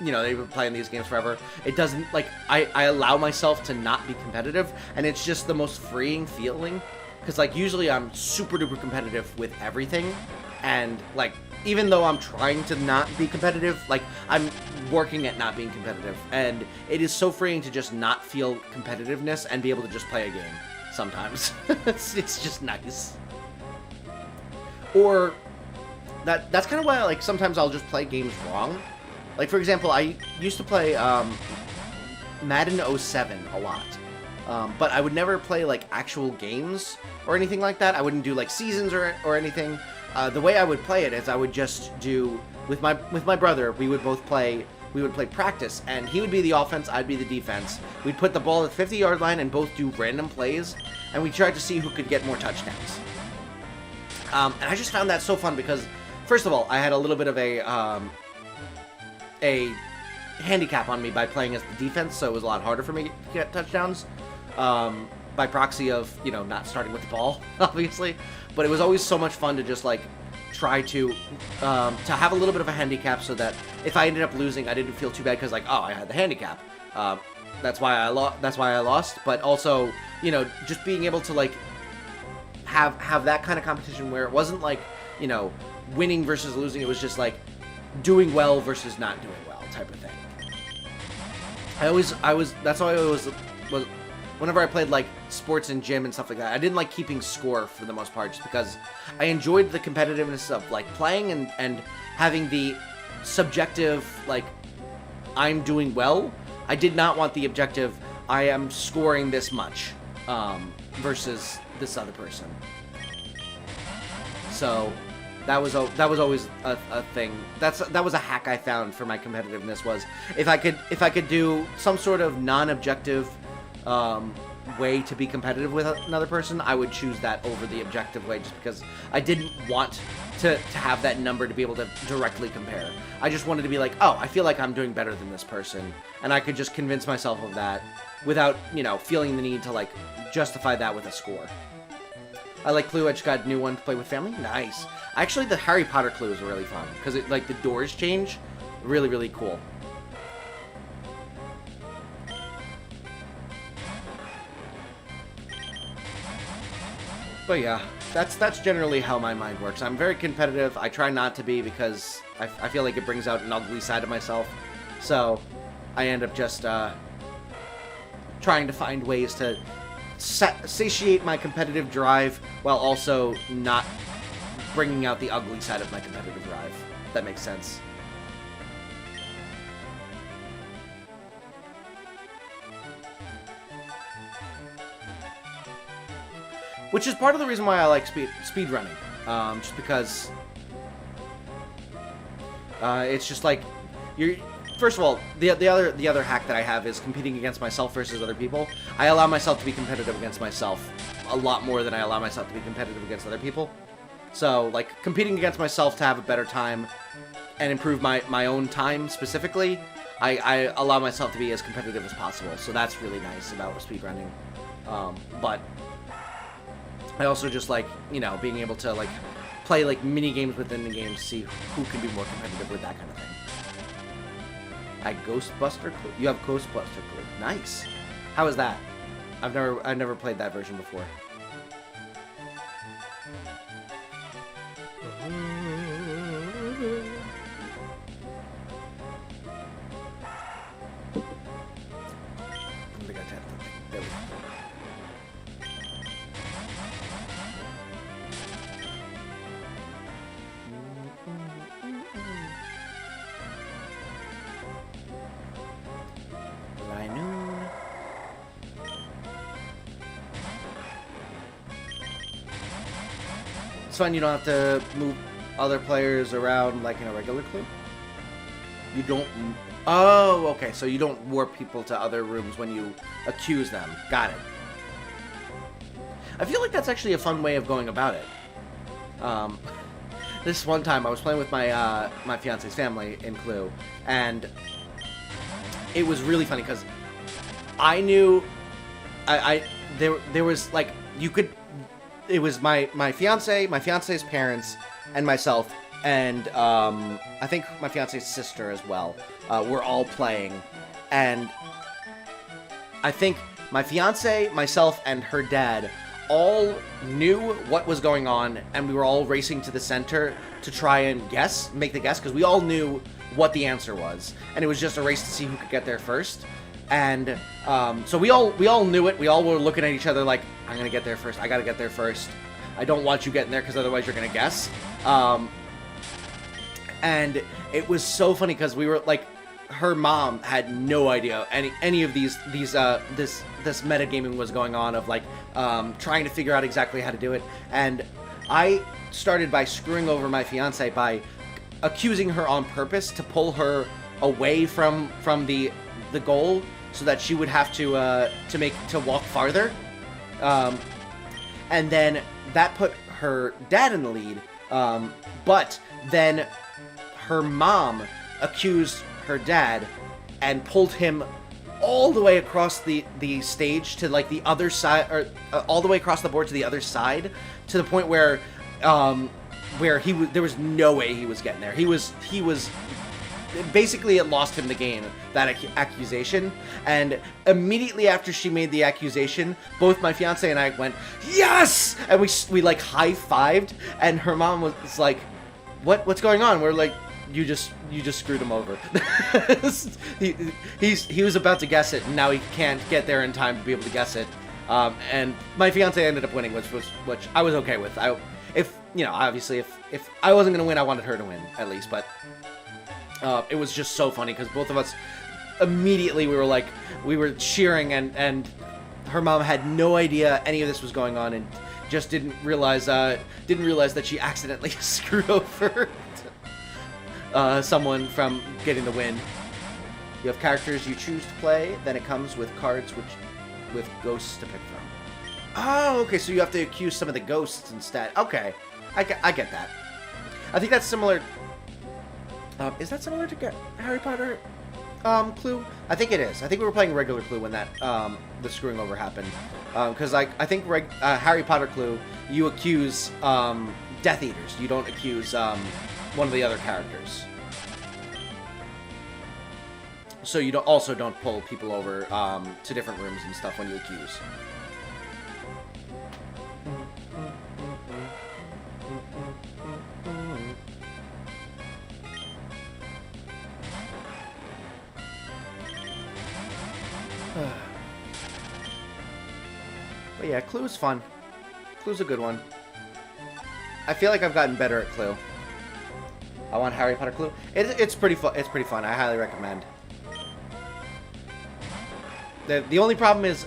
you know, they've been playing these games forever. It doesn't, like, I allow myself to not be competitive, and it's just the most freeing feeling, because, like, usually I'm super duper competitive with everything, and, like, even though I'm trying to not be competitive, like, I'm working at not being competitive, and it is so freeing to just not feel competitiveness and be able to just play a game sometimes. It's just nice. Or that's kind of why, like, sometimes I'll just play games wrong. Like, for example, I used to play Madden 07 a lot. But I would never play, like, actual games or anything like that. I wouldn't do, like, seasons or anything. The way I would play it is I would just do, with my brother, we would play practice, and he would be the offense, I'd be the defense. We'd put the ball at the 50-yard line and both do random plays, and we tried to see who could get more touchdowns. And I just found that so fun because, first of all, I had a little bit of a handicap on me by playing as the defense, so it was a lot harder for me to get touchdowns. By proxy of, you know, not starting with the ball, obviously. But it was always so much fun to just, like, try to have a little bit of a handicap so that if I ended up losing, I didn't feel too bad because, like, oh, I had the handicap. That's why I lost. But also, you know, just being able to, like, have that kind of competition where it wasn't like, you know, winning versus losing. It was just like doing well versus not doing well type of thing. That's why I always was. Whenever I played, like, sports and gym and stuff like that, I didn't like keeping score for the most part, just because I enjoyed the competitiveness of, like, playing and having the subjective, like, I'm doing well. I did not want the objective, I am scoring this much, versus this other person. So, that was always a thing. That was a hack I found for my competitiveness, was if I could do some sort of non-objective way to be competitive with another person, I would choose that over the objective way, just because I didn't want to have that number to be able to directly compare. I just wanted to be like, oh, I feel like I'm doing better than this person, and I could just convince myself of that without, you know, feeling the need to, like, justify that with a score. I like Clue. I just got a new one to play with family. Nice. Actually, the Harry Potter Clue is really fun because it, like, the doors change. Really, really cool. But yeah, that's generally how my mind works. I'm very competitive. I try not to be because I feel like it brings out an ugly side of myself. So I end up just trying to find ways to satiate my competitive drive while also not bringing out the ugly side of my competitive drive. If that makes sense. Which is part of the reason why I like speedrunning. Just because it's just like first of all, the other hack that I have is competing against myself versus other people. I allow myself to be competitive against myself a lot more than I allow myself to be competitive against other people. So, like, competing against myself to have a better time and improve my own time specifically, I allow myself to be as competitive as possible. So that's really nice about speedrunning. But I also just like, you know, being able to, like, play, like, mini games within the game to see who can be more competitive with that kind of thing. A Ghostbuster Clue? You have Ghostbuster Clue. Nice. How is that? I've never played that version before. There we go. It's fun, you don't have to move other players around like in a regular Clue. You don't... Oh, okay, so you don't warp people to other rooms when you accuse them. Got it. I feel like that's actually a fun way of going about it. This one time I was playing with my my fiance's family in Clue, and it was really funny because I knew there was like you could. It was my fiance's parents, and myself, and I think my fiance's sister as well. Were all playing, and I think my fiance, myself, and her dad all knew what was going on, and we were all racing to the center to try and make the guess, because we all knew what the answer was, and it was just a race to see who could get there first. And so we all knew it. We all were looking at each other like, I'm gonna get there first. I gotta get there first. I don't want you getting there because otherwise you're gonna guess. And it was so funny because we were like, her mom had no idea any of this metagaming was going on, of like trying to figure out exactly how to do it. And I started by screwing over my fiance by accusing her on purpose to pull her away from the goal, so that she would have to walk farther, and then that put her dad in the lead. But then her mom accused her dad and pulled him all the way across the stage to like the other side, or all the way across the board to the other side, to the point where there was no way he was getting there. He was basically, it lost him the game, that accusation. And immediately after she made the accusation, both my fiance and I went, yes! And we like high-fived, and her mom was like, what's going on? We're like, you just screwed him over. he was about to guess it, and now he can't get there in time to be able to guess it. And my fiance ended up winning, which I was okay with. Obviously, if I wasn't gonna win, I wanted her to win at least. But it was just so funny because both of us immediately we were cheering, and her mom had no idea any of this was going on, and just didn't realize that she accidentally screwed over someone from getting the win. You have characters you choose to play, then it comes with cards with ghosts to pick from. Oh, okay, so you have to accuse some of the ghosts instead. Okay, I get that. I think that's similar. Is that similar to Harry Potter Clue? I think it is. I think we were playing regular Clue when that the screwing over happened. Because I think Harry Potter Clue, you accuse Death Eaters. You don't accuse one of the other characters. So you don't pull people over to different rooms and stuff when you accuse. But yeah, Clue's fun. Clue's a good one. I feel like I've gotten better at Clue. I want Harry Potter Clue. It's pretty fun. It's pretty fun. I highly recommend. The only problem is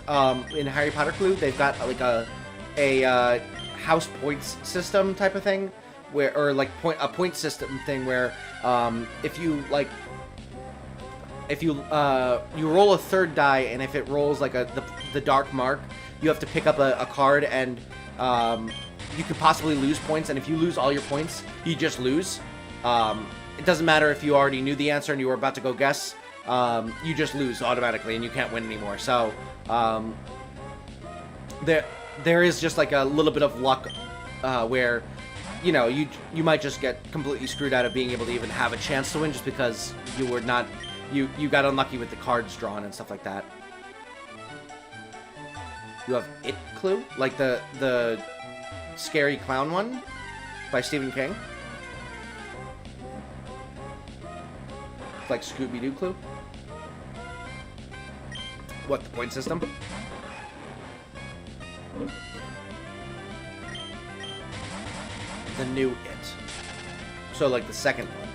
in Harry Potter Clue, they've got like a house points system type of thing, or like a point system thing where if you roll a third die, and if it rolls like the dark mark, you have to pick up a card, and you could possibly lose points. And if you lose all your points, you just lose. It doesn't matter if you already knew the answer and you were about to go guess. You just lose automatically, and you can't win anymore. So there is just like a little bit of luck where you might just get completely screwed out of being able to even have a chance to win, just because you were not you got unlucky with the cards drawn and stuff like that. You have It Clue, like the scary clown one by Stephen King. Like Scooby-Doo Clue. What, the point system? The new It. So like the second one.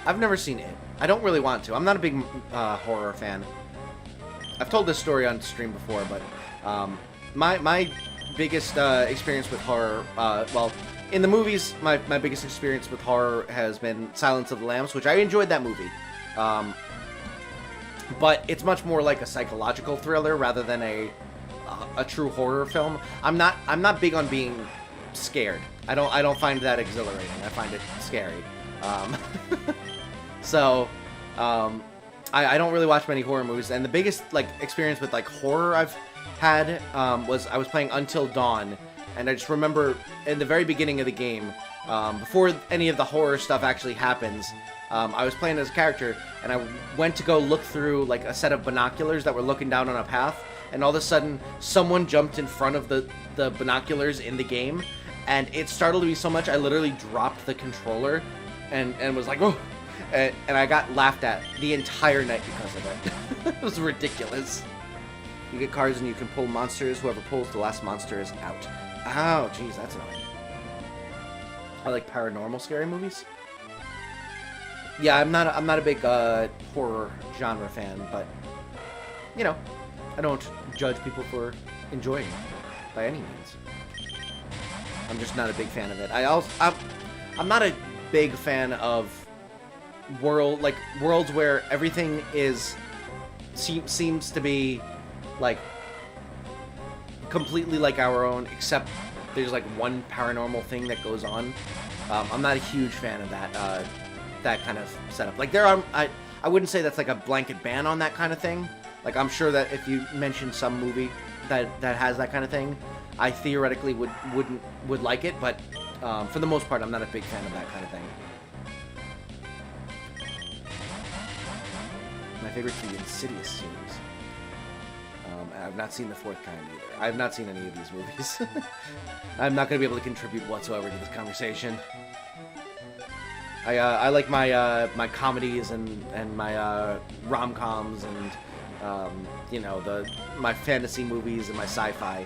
I've never seen It. I don't really want to. I'm not a big horror fan. I've told this story on stream before, but my biggest experience with horror, well, in the movies, my biggest experience with horror has been Silence of the Lambs, which I enjoyed that movie. But it's much more like a psychological thriller rather than a true horror film. I'm not big on being scared. I don't find that exhilarating. I find it scary. So, I don't really watch many horror movies, and the biggest experience with horror I've had was I was playing Until Dawn, and I just remember in the very beginning of the game, before any of the horror stuff actually happens, I was playing as a character, and I went to go look through a set of binoculars that were looking down on a path, and all of a sudden someone jumped in front of the binoculars in the game, and it startled me so much I literally dropped the controller and was like, oh. And I got laughed at the entire night because of it. It was ridiculous. You get cards and you can pull monsters. Whoever pulls the last monster is out. Oh, jeez, that's annoying. I like paranormal scary movies. Yeah, I'm not a big horror genre fan, but you know, I don't judge people for enjoying it by any means. I'm just not a big fan of it. I'm not a big fan of worlds where everything seems to be like completely like our own, except there's like one paranormal thing that goes on. I'm not a huge fan of that kind of setup. Like I wouldn't say that's like a blanket ban on that kind of thing. Like I'm sure that if you mention some movie that has that kind of thing, I theoretically would like it, but for the most part, I'm not a big fan of that kind of thing. My favorite is the Insidious series. I've not seen the fourth kind either. I've not seen any of these movies. I'm not going to be able to contribute whatsoever to this conversation. I like my comedies and my rom-coms and you know, my fantasy movies and my sci-fi.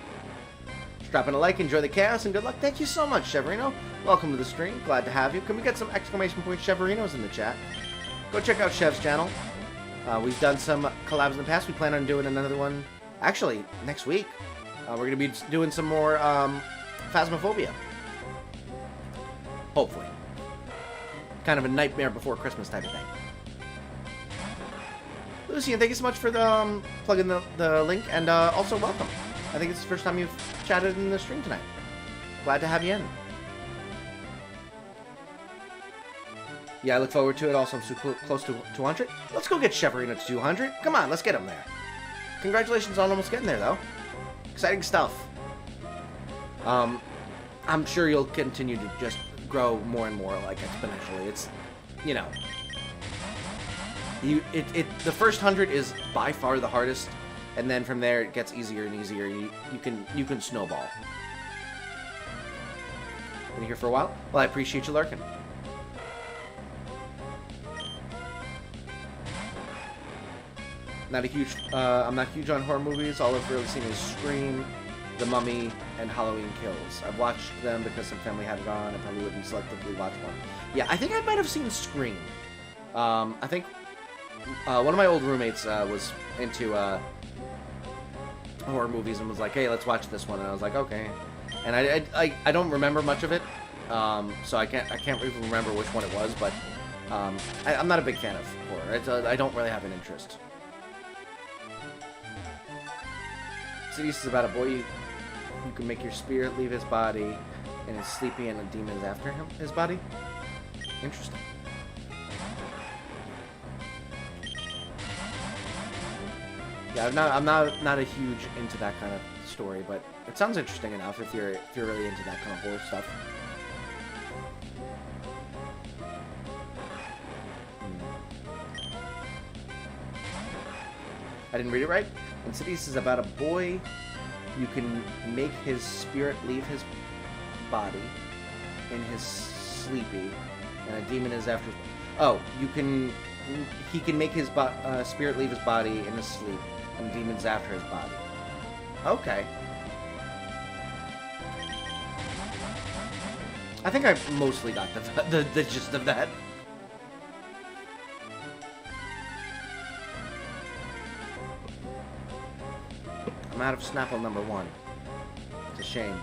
Dropping a like, enjoy the chaos, and good luck. Thank you so much, Cheverino. Welcome to the stream. Glad to have you. Can we get some exclamation point Cheverinos in the chat? Go check out Chev's channel. We've done some collabs in the past. We plan on doing another one, actually, next week. We're going to be doing some more Phasmophobia. Hopefully. Kind of a Nightmare Before Christmas type of thing. Lucian, thank you so much for the plugging the link, and also welcome. I think it's the first time you've chatted in the stream tonight. Glad to have you in. Yeah, I look forward to it. Also, I'm so close to 200. Let's go get Cheverino to 200. Come on, let's get him there. Congratulations on almost getting there, though. Exciting stuff. I'm sure you'll continue to just grow more and more, like, exponentially. It's, you know... the first 100 is by far the hardest, and then from there it gets easier and easier. You can snowball. Been here for a while? Well, I appreciate you lurking. Not a huge, I'm not huge on horror movies. All I've really seen is Scream, The Mummy, and Halloween Kills. I've watched them because some family had it on. I probably wouldn't selectively watch one. Yeah, I think I might have seen Scream. I think one of my old roommates was into horror movies and was like, "Hey, let's watch this one." And I was like, "Okay." And I don't remember much of it, so I can't even remember which one it was. But I'm not a big fan of horror. I don't really have an interest. Insidious is about a boy who can make your spirit leave his body and is sleepy and a demon is after his body. Interesting. Yeah, I'm not a huge into that kind of story, but it sounds interesting enough if you're really into that kind of horror stuff. I didn't read it right. Insidious is about a boy. You can make his spirit leave his body in his sleepy, and a demon is after. Oh, he can make his spirit leave his body in his sleep, and the demon's after his body. Okay. I think I mostly got the gist of that. I'm out of Snapple number 1. It's a shame.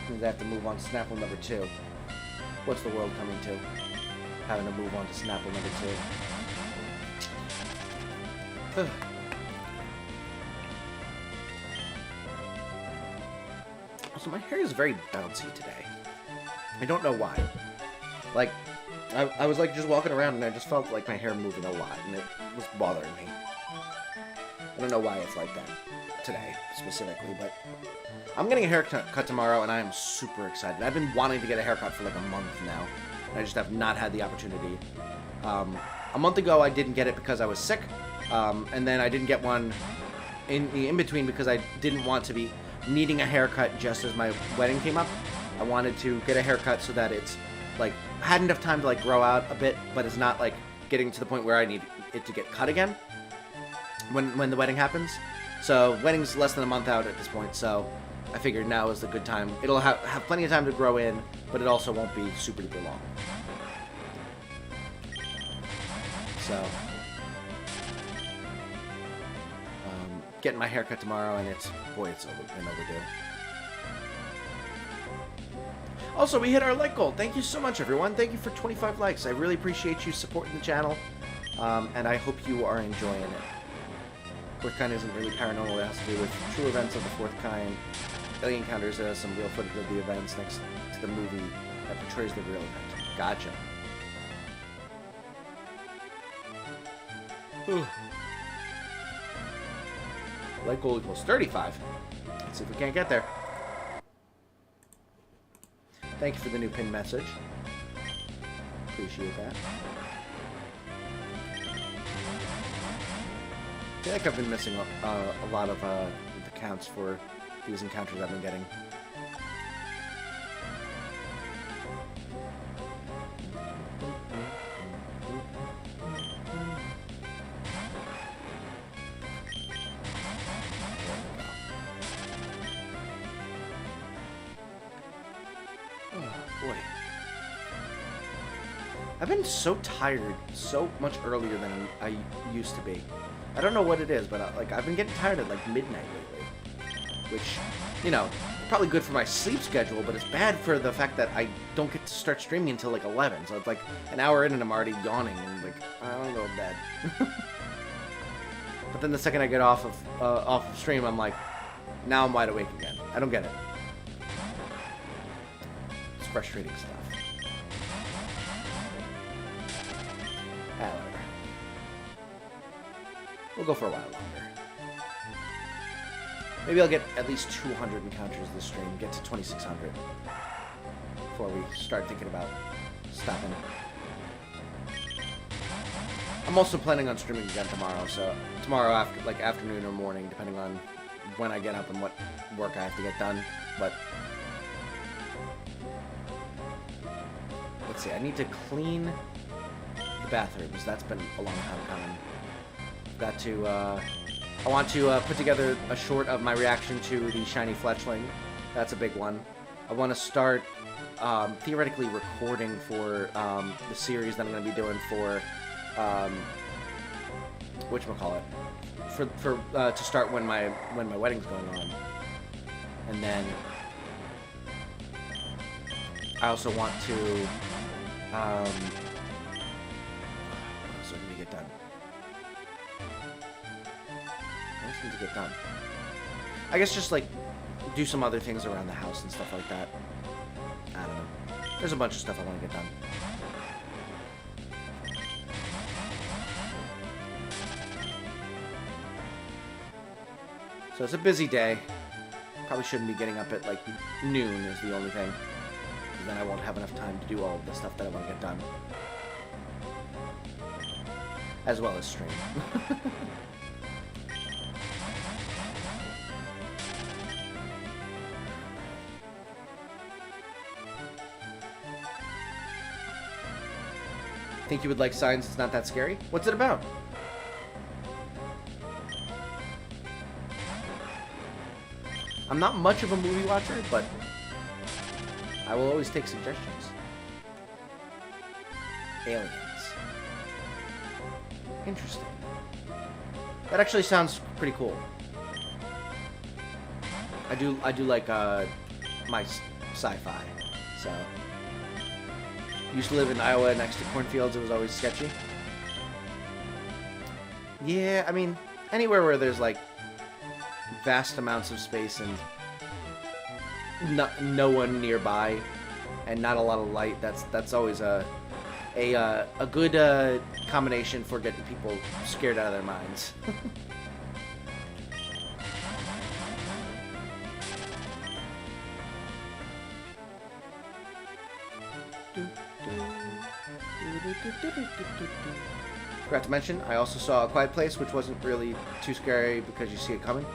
Means I have to move on to Snapple number 2. What's the world coming to? Having to move on to Snapple number 2. So my hair is very bouncy today. I don't know why. Like, I was like just walking around and I just felt like my hair moving a lot and it was bothering me. I don't know why it's like that today, specifically, but I'm getting a haircut tomorrow, and I am super excited. I've been wanting to get a haircut for like a month now, and I just have not had the opportunity. A month ago, I didn't get it because I was sick, and then I didn't get one in between because I didn't want to be needing a haircut just as my wedding came up. I wanted to get a haircut so that it's, like, had enough time to, like, grow out a bit, but it's not, like, getting to the point where I need it to get cut again. when the wedding happens. So wedding's less than a month out at this point, so I figured now is the good time. It'll have plenty of time to grow in, but it also won't be super duper long. So, getting my haircut tomorrow, and it's been overdue. Also, we hit our like goal. Thank you so much, everyone. Thank you for 25 likes. I really appreciate you supporting the channel, and I hope you are enjoying it. Fourth Kind isn't really paranormal. It has to do with true events of the Fourth Kind. Alien Encounters has some real footage of the events next to the movie that portrays the real event. Gotcha. Like goal equals 35. Let's see if we can't get there. Thank you for the new pin message. Appreciate that. I feel like I've been missing a lot of the counts for these encounters I've been getting. Boy. I've been so tired so much earlier than I used to be. I don't know what it is, but like I've been getting tired at like midnight lately. Which, you know, probably good for my sleep schedule, but it's bad for the fact that I don't get to start streaming until like 11. So it's like an hour in and I'm already yawning and like, I want to go to bed. But then the second I get off of stream, I'm like, now I'm wide awake again. I don't get it. It's frustrating stuff. Whatever. We'll go for a while longer. Maybe I'll get at least 200 encounters this stream, get to 2,600 before we start thinking about stopping. I'm also planning on streaming again tomorrow, so tomorrow after, like afternoon or morning, depending on when I get up and what work I have to get done. But let's see, I need to clean the bathrooms. That's been a long time coming. I've got to, I want to put together a short of my reaction to the Shiny Fletchling. That's a big one. I want to start theoretically recording for the series that I'm going to be doing for whatchamacallit, to start when my wedding's going on. And then I also want to what else need to get done? What else needs to get done? I guess just like do some other things around the house and stuff like that. I don't know. There's a bunch of stuff I want to get done. So it's a busy day. Probably shouldn't be getting up at like noon is the only thing. Because then I won't have enough time to do all of the stuff that I want to get done. As well as stream. Think you would like Signs? It's not that scary? What's it about? I'm not much of a movie watcher, but I will always take suggestions. Aliens. Interesting. That actually sounds pretty cool. I do like my sci-fi. So used to live in Iowa next to cornfields. It was always sketchy. Yeah, I mean anywhere where there's like vast amounts of space and no one nearby and not a lot of light. That's always a good combination for getting people scared out of their minds. Forgot to mention, I also saw A Quiet Place, which wasn't really too scary because you see it coming.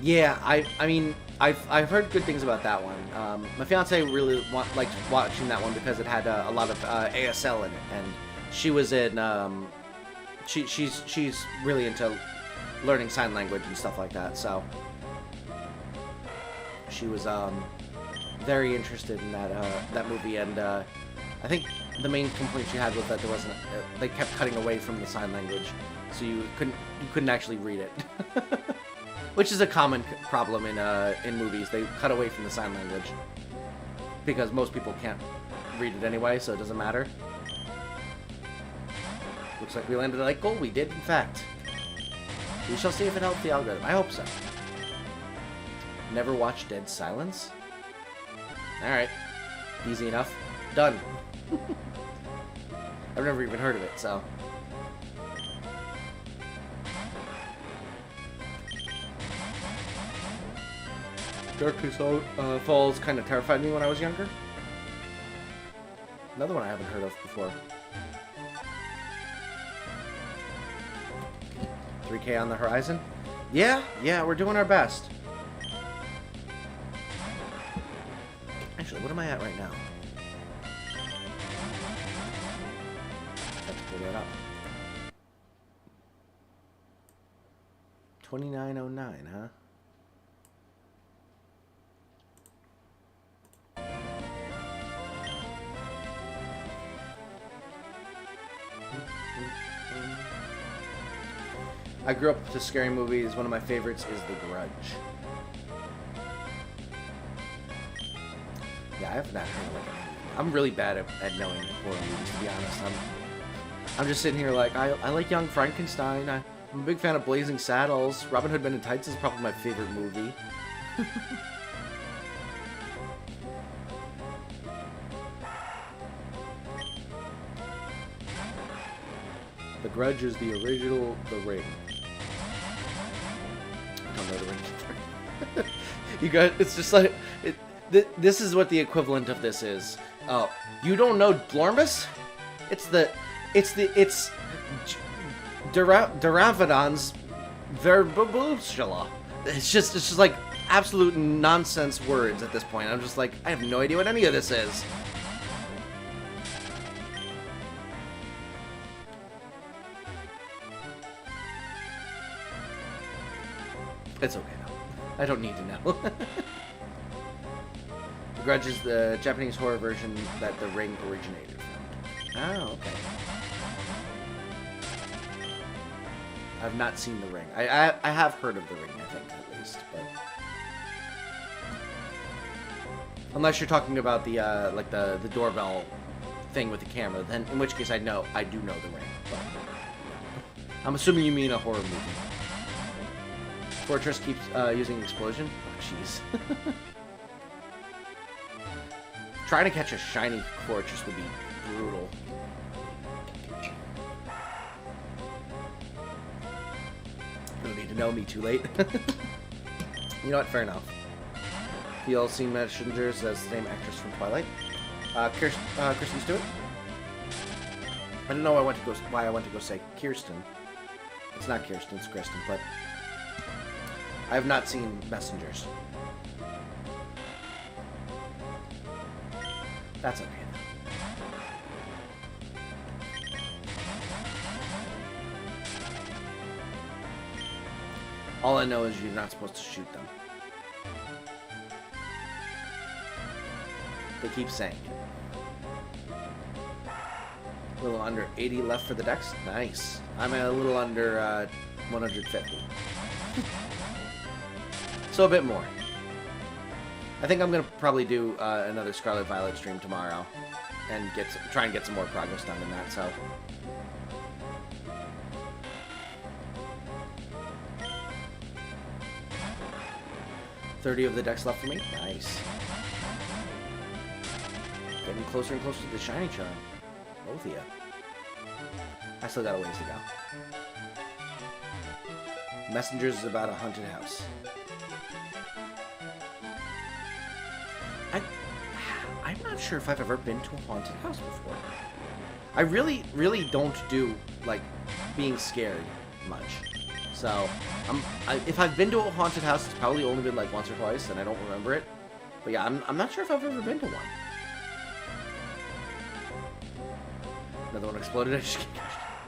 Yeah, I mean, I've heard good things about that one. My fiance really liked watching that one because it had a lot of ASL in it, and she was in she's really into learning sign language and stuff like that. So she was very interested in that movie, and I think the main complaint she had was that there wasn't they kept cutting away from the sign language, so you couldn't actually read it. Which is a common problem in movies. They cut away from the sign language because most people can't read it anyway, so it doesn't matter. Looks like we landed like gold. We did, in fact. We shall see if it helped the algorithm. I hope so. Never watched Dead Silence? Alright. Easy enough. Done. I've never even heard of it, so... Darkness Falls kind of terrified me when I was younger. Another one I haven't heard of before. 3K on the horizon? Yeah, we're doing our best. Actually, what am I at right now? Have to pull that up. 2909, huh? I grew up to scary movies. One of my favorites is The Grudge. Yeah, I have not heard of it. I'm really bad at knowing horror movies, to be honest. I'm just sitting here like, I like Young Frankenstein. I'm a big fan of Blazing Saddles. Robin Hood Men in Tights is probably my favorite movie. The Grudge is the original The Ring. I don't know The Ring. You guys, it's just like this is what the equivalent of this is. Oh, you don't know Blormus? It's Duravidon's Verbabushala. It's just like absolute nonsense words at this point. I'm just like, I have no idea what any of this is. It's okay now. I don't need to know. The Grudge is the Japanese horror version that The Ring originated from. Oh, okay. I've not seen The Ring. I have heard of The Ring, I think, at least, but... Unless you're talking about the, like, the doorbell thing with the camera, then in which case I do know The Ring, but... I'm assuming you mean a horror movie. Fortress keeps using explosion. Oh, jeez. Trying to catch a shiny fortress would be brutal. You don't need to know me too late. You know what? Fair enough. You all seen Messengers as the same actress from Twilight? Kristen Stewart? I don't know why I went to go say Kirsten. It's not Kirsten, it's Kristen, but... I have not seen Messengers. That's okay, though. All I know is you're not supposed to shoot them. They keep saying it. A little under 80 left for the decks. Nice. I'm a little under 150. So a bit more. I think I'm gonna probably do another Scarlet Violet stream tomorrow, and try and get some more progress done in that. So. $30 of the decks left for me. Nice. Getting closer and closer to the shiny charm. Both of you. I still got a ways to go. Messengers is about a haunted house. I'm not sure if I've ever been to a haunted house before. I really, really don't do, like, being scared much. So, if I've been to a haunted house, it's probably only been, like, once or twice, and I don't remember it. But yeah, I'm not sure if I've ever been to one. Another one exploded. I just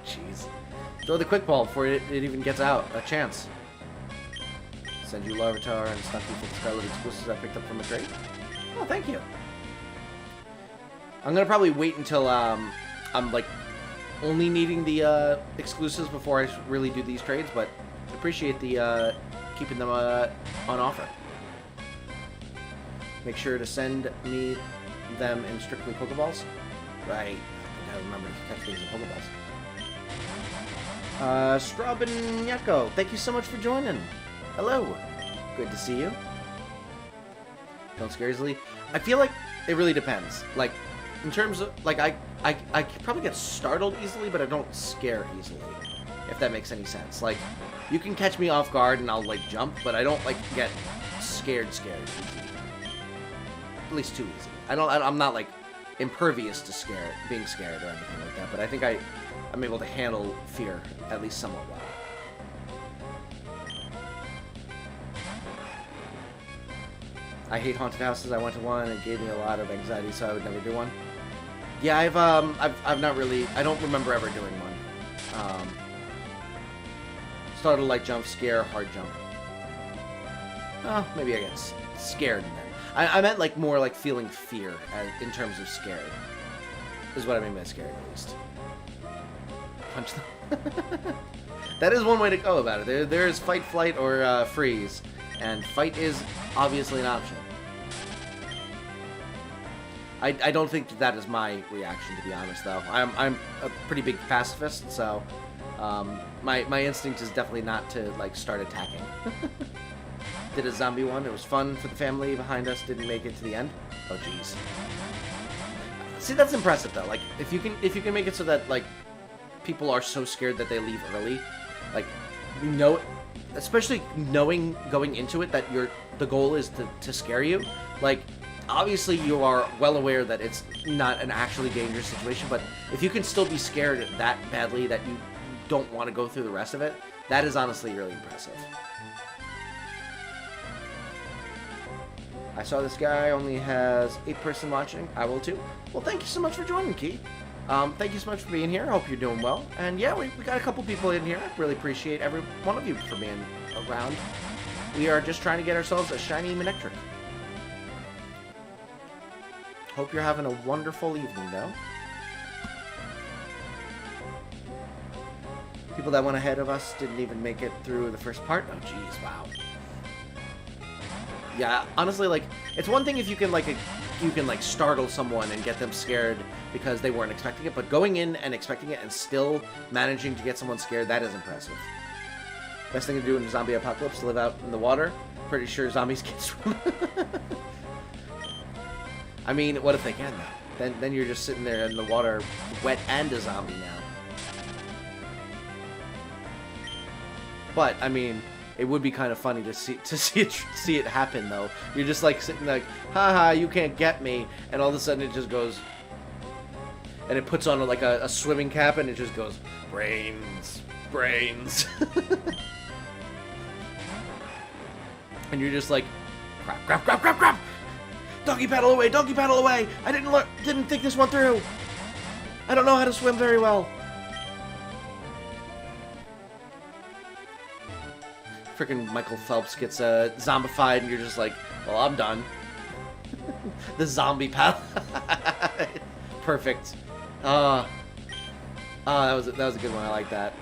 Jeez. Throw the quick ball before it even gets out. A chance. Send you Larvitar and Stunky for the Scarlet exclusives I picked up from a crate. Oh, thank you. I'm gonna probably wait until I'm like only needing the exclusives before I really do these trades, but appreciate the keeping them on offer. Make sure to send me them in strictly Pokeballs. Right. I gotta remember to catch these in Pokeballs. Strabanyeko, thank you so much for joining. Hello. Good to see you. Don't scare easily. I feel like it really depends. Like, in terms of, like, I probably get startled easily, but I don't scare easily. If that makes any sense. Like, you can catch me off guard and I'll, like, jump, but I don't, like, get scared easy. At least too easy. I'm not, like, impervious to being scared or anything like that, but I think I'm able to handle fear at least somewhat well. I hate haunted houses. I went to one and it gave me a lot of anxiety, so I would never do one. Yeah, I've not really. I don't remember ever doing one. Started light jump, scare, hard jump. Oh, maybe I get scared then. I meant like more like feeling fear in terms of scared. Is what I mean by scared, at least. Punch them. That is one way to go about it. There is fight, flight, or freeze. And fight is obviously an option. I don't think that is my reaction, to be honest, though. I'm a pretty big pacifist, so my instinct is definitely not to like start attacking. Did a zombie one. It was fun for the family behind us. Didn't make it to the end. Oh jeez. See, that's impressive though. Like if you can make it so that like people are so scared that they leave early, like especially knowing going into it that the goal is to scare you. Like obviously you are well aware that it's not an actually dangerous situation, but if you can still be scared that badly that you don't want to go through the rest of it, that is honestly really impressive. I saw this guy only has 8 person watching. I will too. Well, thank you so much for joining, Key. Thank you so much for being here. I hope you're doing well. And yeah, we got a couple people in here. Really appreciate every one of you for being around. We are just trying to get ourselves a shiny Manectric. Hope you're having a wonderful evening, though. People that went ahead of us didn't even make it through the first part. Oh, jeez, wow. Yeah, honestly, like, it's one thing if you can, like, startle someone and get them scared because they weren't expecting it, but going in and expecting it and still managing to get someone scared, that is impressive. Best thing to do in a zombie apocalypse, live out in the water. Pretty sure zombies can swim. I mean, what if they can, though? Then you're just sitting there in the water, wet and a zombie now. But, I mean, it would be kind of funny to see it happen, though. You're just like sitting like, haha, you can't get me, and all of a sudden it just goes, and it puts on like a swimming cap, and it just goes, brains, brains, and you're just like, crap, crap, crap, crap, crap, doggy paddle away, doggy paddle away. I didn't think this one through. I don't know how to swim very well. Freaking Michael Phelps gets zombified, and you're just like, well, I'm done. The zombie paddle. Perfect. That was a good one. I like that.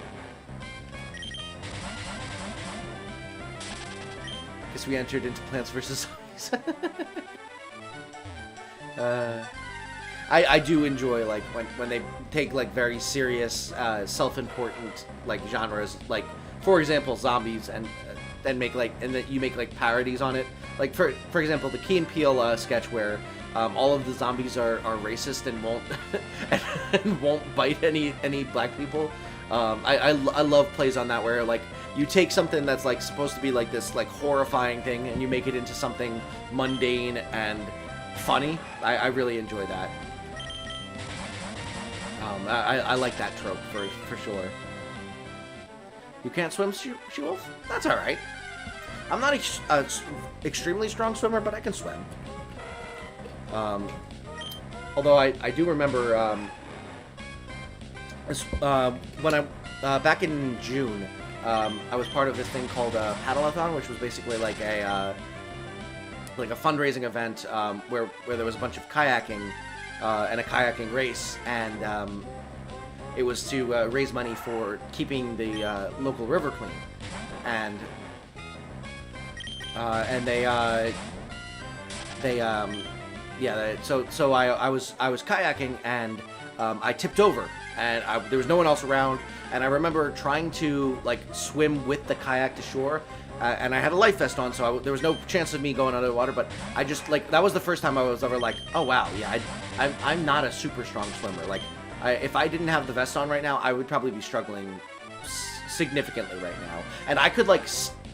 Guess we entered into Plants vs. Zombies. I do enjoy like when they take like very serious, self-important like genres, like for example zombies, and make like that you make like parodies on it. Like for example, the Key and Peele sketch where all of the zombies are racist and won't and won't bite any black people. I love plays on that where like you take something that's like supposed to be like this like horrifying thing and you make it into something mundane and funny. I really enjoy that. I like that trope for sure. You can't swim, She-Wolf? That's alright. I'm not an extremely strong swimmer, but I can swim. Although I do remember When I back in June, I was part of this thing called a paddle-a-thon, which was basically like a fundraising event where there was a bunch of kayaking and a kayaking race, and it was to raise money for keeping the local river clean, and so I was kayaking, and I tipped over, and there was no one else around, and I remember trying to like swim with the kayak to shore, and I had a life vest on, so there was no chance of me going under the water, but I just, like, that was the first time I was ever like, oh wow, yeah, I'm not a super strong swimmer. Like, if I didn't have the vest on right now, I would probably be struggling significantly right now, and I could like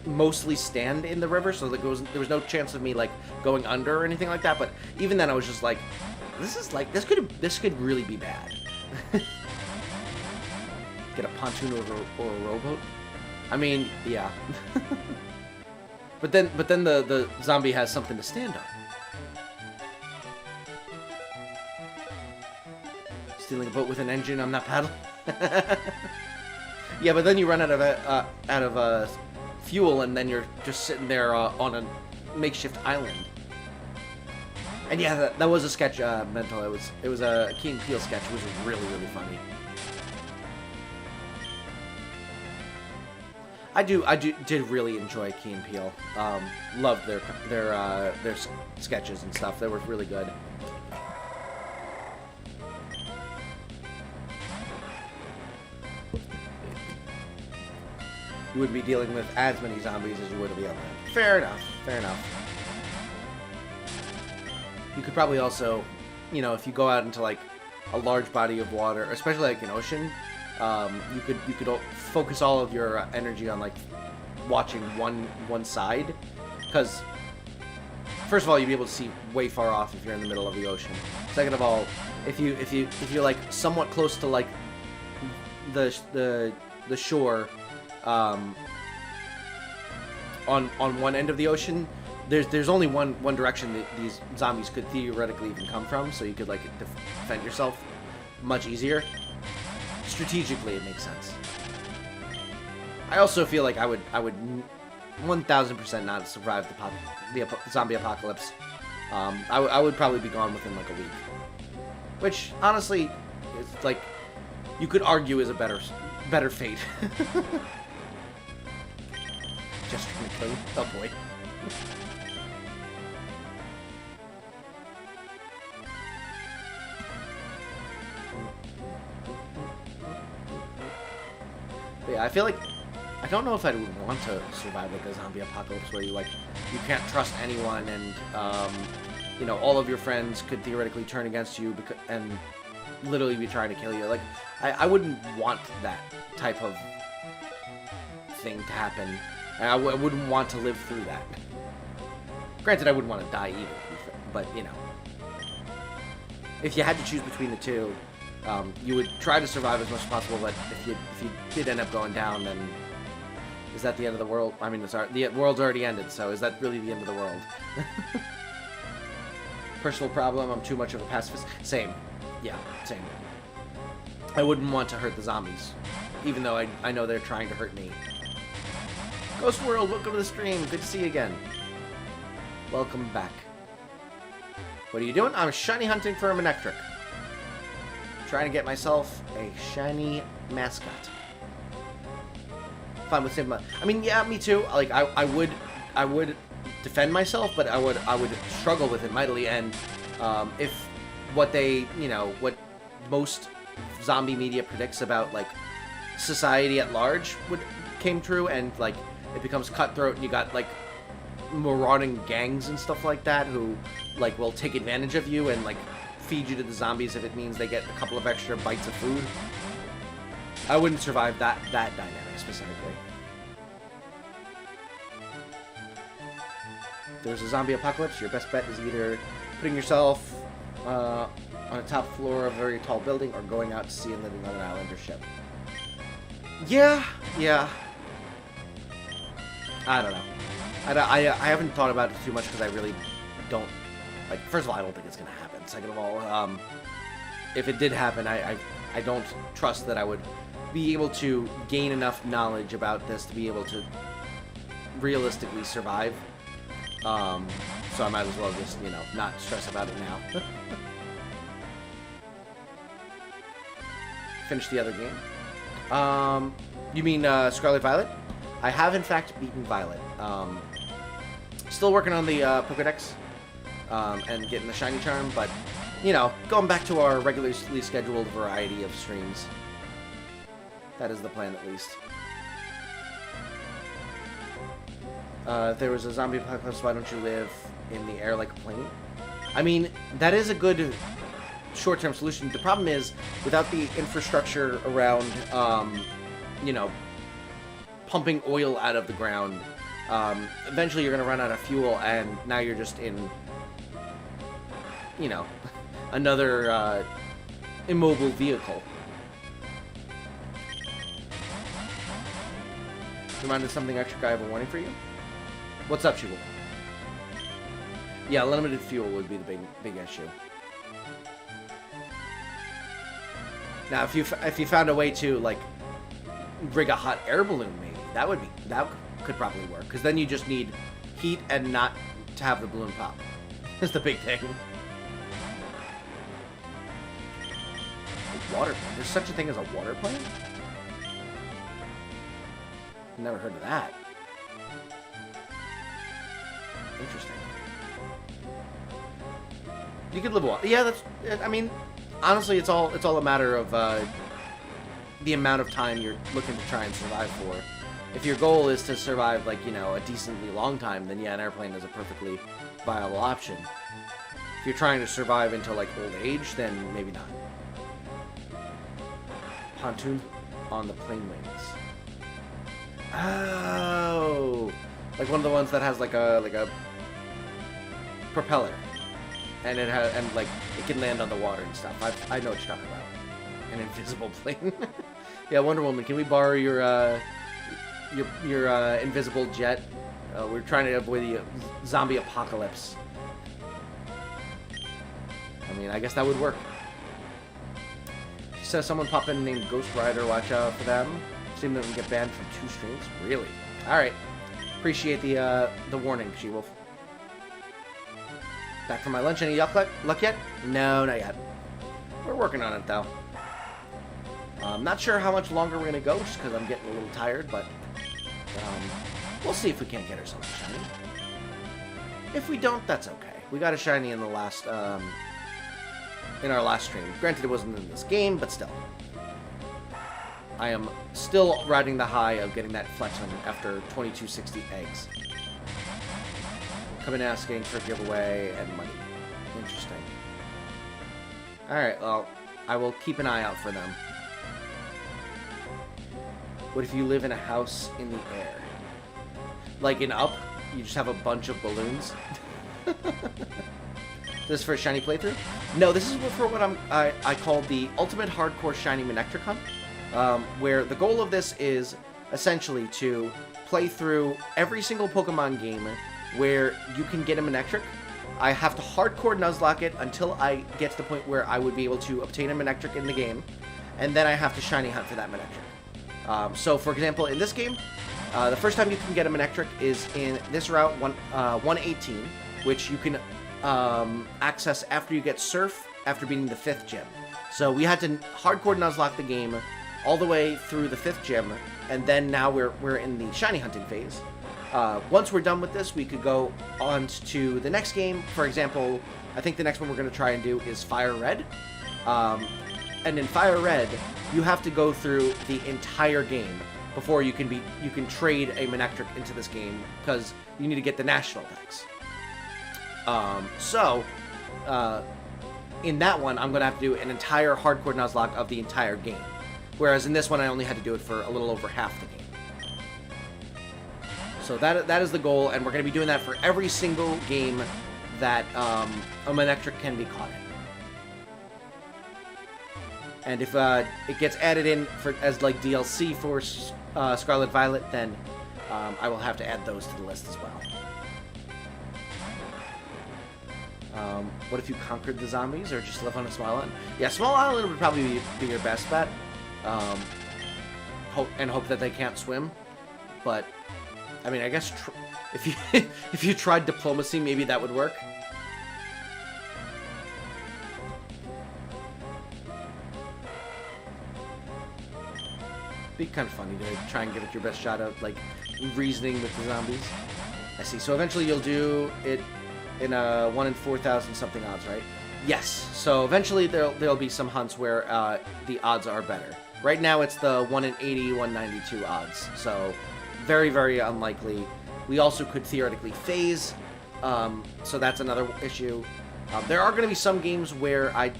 mostly stand in the river, so like there was no chance of me like going under or anything like that. But even then, I was just like, this could really be bad. Get a pontoon or a rowboat. I mean, yeah. but then the zombie has something to stand on. Stealing a boat with an engine on that paddle. Yeah, but then you run out of fuel, and then you're just sitting there on a makeshift island. And yeah, that was a sketch, mental. It was a Key and Peele sketch. It was really, really funny. I did really enjoy Key and Peele. Loved their sketches and stuff. They were really good. You wouldn't be dealing with as many zombies as you would on the other end. Fair enough. Fair enough. You could probably also, you know, if you go out into like a large body of water, especially like an ocean, you could focus all of your energy on like watching one side, because first of all, you'd be able to see way far off if you're in the middle of the ocean. Second of all, if you're like somewhat close to like the shore, on one end of the ocean, there's only one direction that these zombies could theoretically even come from, so you could like defend yourself much easier. Strategically, it makes sense. I also feel like I would 1000% not survive the zombie apocalypse. I would probably be gone within like a week, which honestly, it's like you could argue is a better fate. Just trying to kill you. Oh boy. But yeah, I feel like I don't know if I would want to survive like a zombie apocalypse where you can't trust anyone, and you know, all of your friends could theoretically turn against you and literally be trying to kill you. Like, I wouldn't want that type of thing to happen. And I wouldn't want to live through that. Granted, I wouldn't want to die either, but you know, if you had to choose between the two, you would try to survive as much as possible. But if you did end up going down, then is that the end of the world? I mean, the world's already ended, so is that really the end of the world? Personal problem, I'm too much of a pacifist. Same. Yeah, same. I wouldn't want to hurt the zombies, even though I know they're trying to hurt me. Ghost World, welcome to the stream. Good to see you again. Welcome back. What are you doing? I'm shiny hunting for a Manectric. Trying to get myself a shiny mascot. Fine with Sigma. I mean, yeah, me too. Like, I would defend myself, but I would struggle with it mightily. And if what what most zombie media predicts about like society at large came true, and like it becomes cutthroat, and you got like marauding gangs and stuff like that who like will take advantage of you and like feed you to the zombies if it means they get a couple of extra bites of food. I wouldn't survive that dynamic specifically. If there's a zombie apocalypse, your best bet is either putting yourself on the top floor of a very tall building or going out to sea and living on an island or ship. Yeah. I don't know. I haven't thought about it too much because I really don't, like, first of all, I don't think it's going to happen. Second of all, if it did happen, I don't trust that I would be able to gain enough knowledge about this to be able to realistically survive. So I might as well just, you know, not stress about it now. Finish the other game. You mean Scarlet Violet? I have in fact beaten Violet. Still working on the Pokedex and getting the Shiny Charm, but you know, going back to our regularly scheduled variety of streams. That is the plan, at least. If there was a zombie apocalypse, why don't you live in the air like a plane? I mean, that is a good short-term solution. The problem is, without the infrastructure around, you know, pumping oil out of the ground, eventually you're going to run out of fuel, and now you're just in, you know, another immobile vehicle. Reminded something Ectric, I have a warning for you. What's up, Shibble? Yeah, limited fuel would be the big issue. Now, if you found a way to like rig a hot air balloon, maybe that could probably work. Because then you just need heat and not to have the balloon pop. That's the big thing. Water. There's such a thing as a water plane? Never heard of that. Interesting. You could live a while. Yeah, that's. I mean, honestly, it's all a matter of the amount of time you're looking to try and survive for. If your goal is to survive, like, you know, a decently long time, then yeah, an airplane is a perfectly viable option. If you're trying to survive until like old age, then maybe not. Pontoon on the plane wings. Oh, like one of the ones that has like a propeller, and it has like it can land on the water and stuff. I know what you're talking about. An invisible plane. Yeah, Wonder Woman, can we borrow your invisible jet? We're trying to avoid the zombie apocalypse. I mean, I guess that would work. She says someone pop in named Ghost Rider. Watch out for them. Seem that we get banned from 2 streams. Really? All right. Appreciate the warning, She-Wolf. Back from my lunch. Any luck yet? No, not yet. We're working on it though. I'm not sure how much longer we're gonna go, just because I'm getting a little tired, but we'll see if we can't get ourselves a shiny. If we don't, that's okay. We got a shiny in the last in our last stream. Granted, it wasn't in this game, but still. I am still riding the high of getting that Flexon after 2260 eggs. Come in asking for a giveaway and money. Interesting. Alright, well, I will keep an eye out for them. What if you live in a house in the air? Like in Up, you just have a bunch of balloons? This is for a shiny playthrough? No, this is for what I call the ultimate hardcore shiny Manectric hunt. Where the goal of this is essentially to play through every single Pokemon game where you can get a Manectric. I have to hardcore nuzlocke it until I get to the point where I would be able to obtain a Manectric in the game, and then I have to shiny hunt for that Manectric. So, for example, in this game, the first time you can get a Manectric is in this route 118, which you can access after you get Surf after beating the 5th gym. So we had to hardcore nuzlocke the game all the way through the 5th gym, and then now we're in the shiny hunting phase. Once we're done with this, we could go on to the next game. For example, I think the next one we're going to try and do is Fire Red. And in Fire Red, you have to go through the entire game before you can trade a Manectric into this game, because you need to get the national decks. In that one, I'm going to have to do an entire hardcore nuzlocke of the entire game. Whereas in this one, I only had to do it for a little over half the game. So that is the goal, and we're going to be doing that for every single game that a Manectric can be caught in. And if it gets added in as like DLC for Scarlet Violet, then I will have to add those to the list as well. What if you conquered the zombies or just live on a small island? Yeah, small island would probably be your best bet. Hope that they can't swim. But, I mean, I guess if you if you tried diplomacy, maybe that would work. Be kind of funny to try and give it your best shot at, like, reasoning with the zombies. I see. So eventually you'll do it in a 1 in 4,000 something odds, right? Yes. So eventually there'll be some hunts where the odds are better. Right now it's the 1 in 80, 192 odds. So very, very unlikely. We also could theoretically phase. So that's another issue. There are going to be some games where I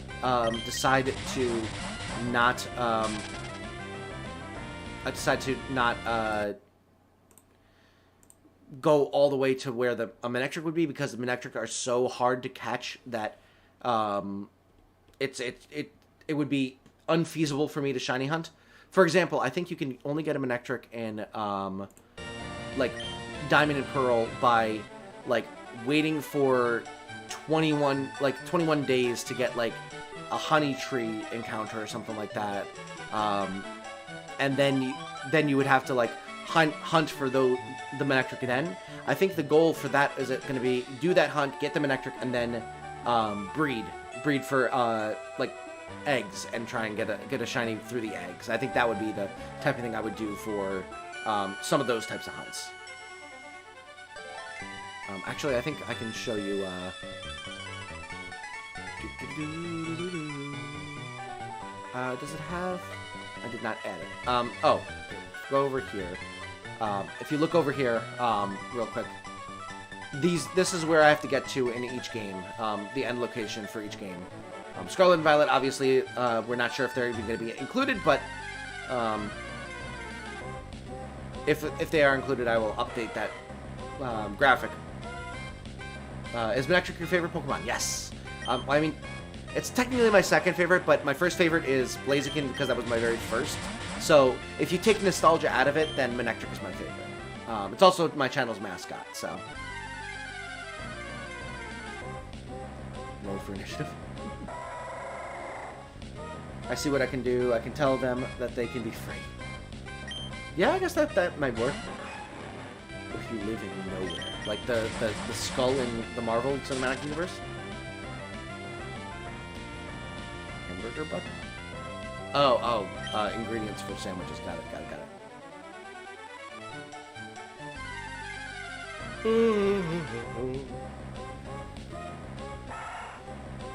decide to not go all the way to where a Manectric would be, because the Manectric are so hard to catch that it would be unfeasible for me to shiny hunt. For example, I think you can only get a Manectric in like Diamond and Pearl by like waiting for 21 days to get like a honey tree encounter or something like that. And then you would have to like hunt for the Manectric then. I think the goal for that is going to be do that hunt, get the Manectric, and then breed for like eggs and try and get a shiny through the eggs. I think that would be the type of thing I would do for some of those types of hunts. Actually, I think I can show you. Does it have? I did not add it. Oh, go over here. If you look over here, real quick, this is where I have to get to in each game. The end location for each game. Scarlet and Violet, obviously, we're not sure if they're even going to be included, but if they are included, I will update that graphic. Is Manectric your favorite Pokemon? Yes. I mean, it's technically my second favorite, but my first favorite is Blaziken because that was my very first. So if you take nostalgia out of it, then Manectric is my favorite. It's also my channel's mascot, so. Roll for initiative. I see what I can do. I can tell them that they can be free. Yeah, I guess that might work. If you live in nowhere. Like the skull in the Marvel Cinematic Universe. Hamburger butter? Oh, ingredients for sandwiches. Got it.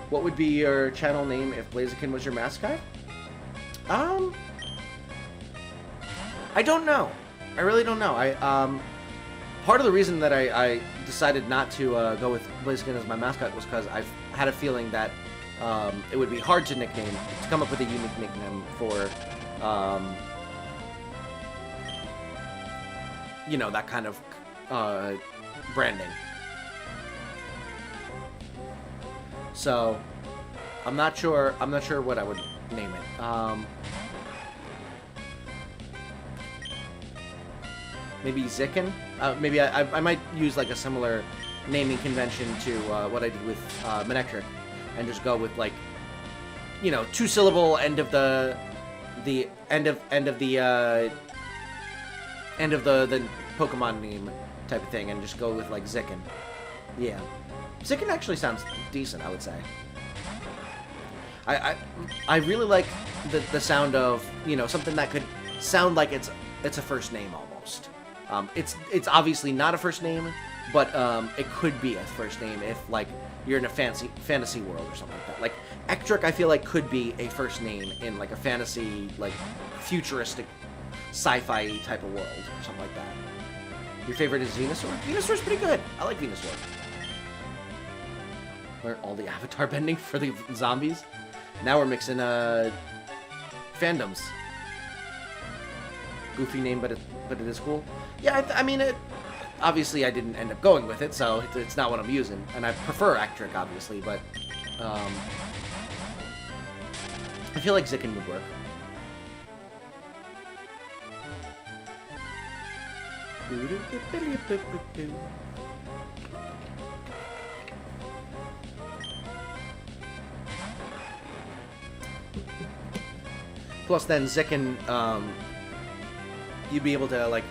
What would be your channel name if Blaziken was your mascot? I don't know. I really don't know. Part of the reason that I decided not to go with Blaziken as my mascot was because I've had a feeling that it would be hard to come up with a unique nickname for, you know, that kind of branding. So, I'm not sure what I would name it. Maybe Zicken? Maybe I might use like a similar naming convention to what I did with Manectric, and just go with like, you know, 2-syllable end of the Pokemon name type of thing, and just go with like Zicken. Yeah, Zicken actually sounds decent, I would say. I really like the sound of, you know, something that could sound like it's a first name almost. It's obviously not a first name, but it could be a first name if like you're in a fantasy world or something like that. Like Ectric, I feel like could be a first name in like a fantasy, like futuristic, sci-fi type of world or something like that. Your favorite is Venusaur? Venusaur's pretty good. I like Venusaur. Learn all the avatar bending for the zombies. Now we're mixing fandoms. Goofy name, but it is cool. Yeah, I mean, obviously I didn't end up going with it, so it's not what I'm using. And I prefer Ectric, obviously, but I feel like Zicken would work. Plus, then Zicken, you'd be able to, like,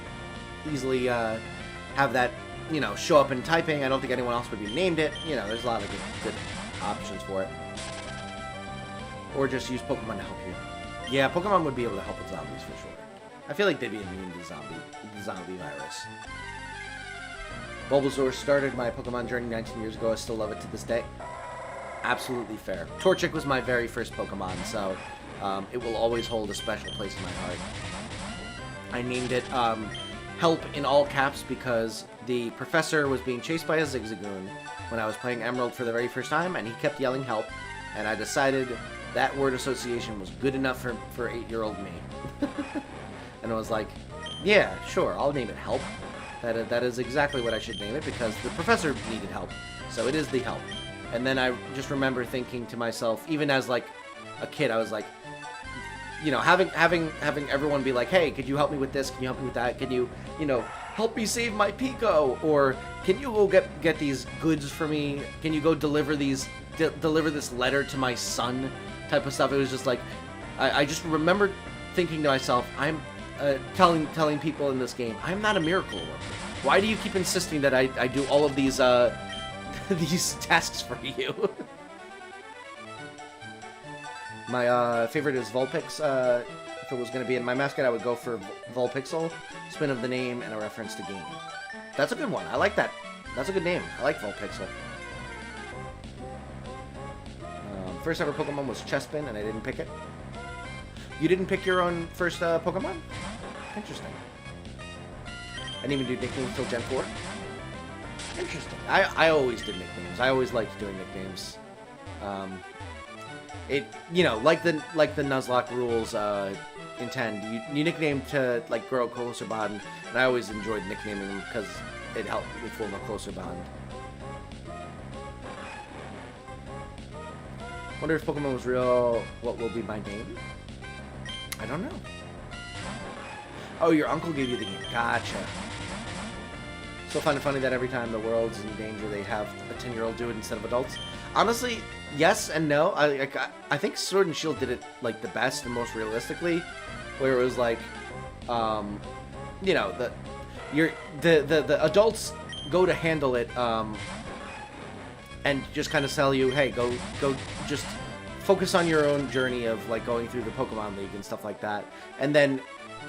easily have that, you know, show up in typing. I don't think anyone else would be named it. You know, there's a lot of good options for it. Or just use Pokemon to help you. Yeah, Pokemon would be able to help with zombies for sure. I feel like they'd be immune to the zombie virus. Bulbasaur started my Pokemon journey 19 years ago. I still love it to this day. Absolutely fair. Torchic was my very first Pokemon, so it will always hold a special place in my heart. I named it Help in all caps because the professor was being chased by a Zigzagoon when I was playing Emerald for the very first time, and he kept yelling help, and I decided that word association was good enough for 8-year-old me. And I was like, yeah, sure, I'll name it Help. That is exactly what I should name it, because the professor needed help, so it is the Help. And then I just remember thinking to myself, even as like a kid, I was like, you know, having everyone be like, hey, could you help me with this? Can you help me with that? Can you know, help me save my Pico? Or can you go get these goods for me? Can you go deliver this letter to my son? Type of stuff. It was just like, I just remember thinking to myself, I'm telling people in this game, I'm not a miracle worker. Why do you keep insisting that I do all of these these tasks for you? My favorite is Vulpix. If it was going to be in my mascot, I would go for Vulpixel, spin of the name, and a reference to game. That's a good one. I like that. That's a good name. I like Vulpixel. First ever Pokemon was Chespin, and I didn't pick it. You didn't pick your own first Pokemon? Interesting. I didn't even do nicknames till Gen 4? Interesting. I always did nicknames. I always liked doing nicknames. It, you know, like the Nuzlocke rules intend. You nickname to like grow a closer bond, and I always enjoyed nicknaming them because it helped me form a closer bond. Wonder if Pokemon was real, what will be my name? I don't know. Oh, your uncle gave you the game. Gotcha. So funny that every time the world's in danger, they have a 10-year-old do it instead of adults. Honestly, yes and no. I think Sword and Shield did it like the best and most realistically, where it was like, you know, the adults go to handle it, and just kind of tell you, hey, go, just focus on your own journey of like going through the Pokemon League and stuff like that, and then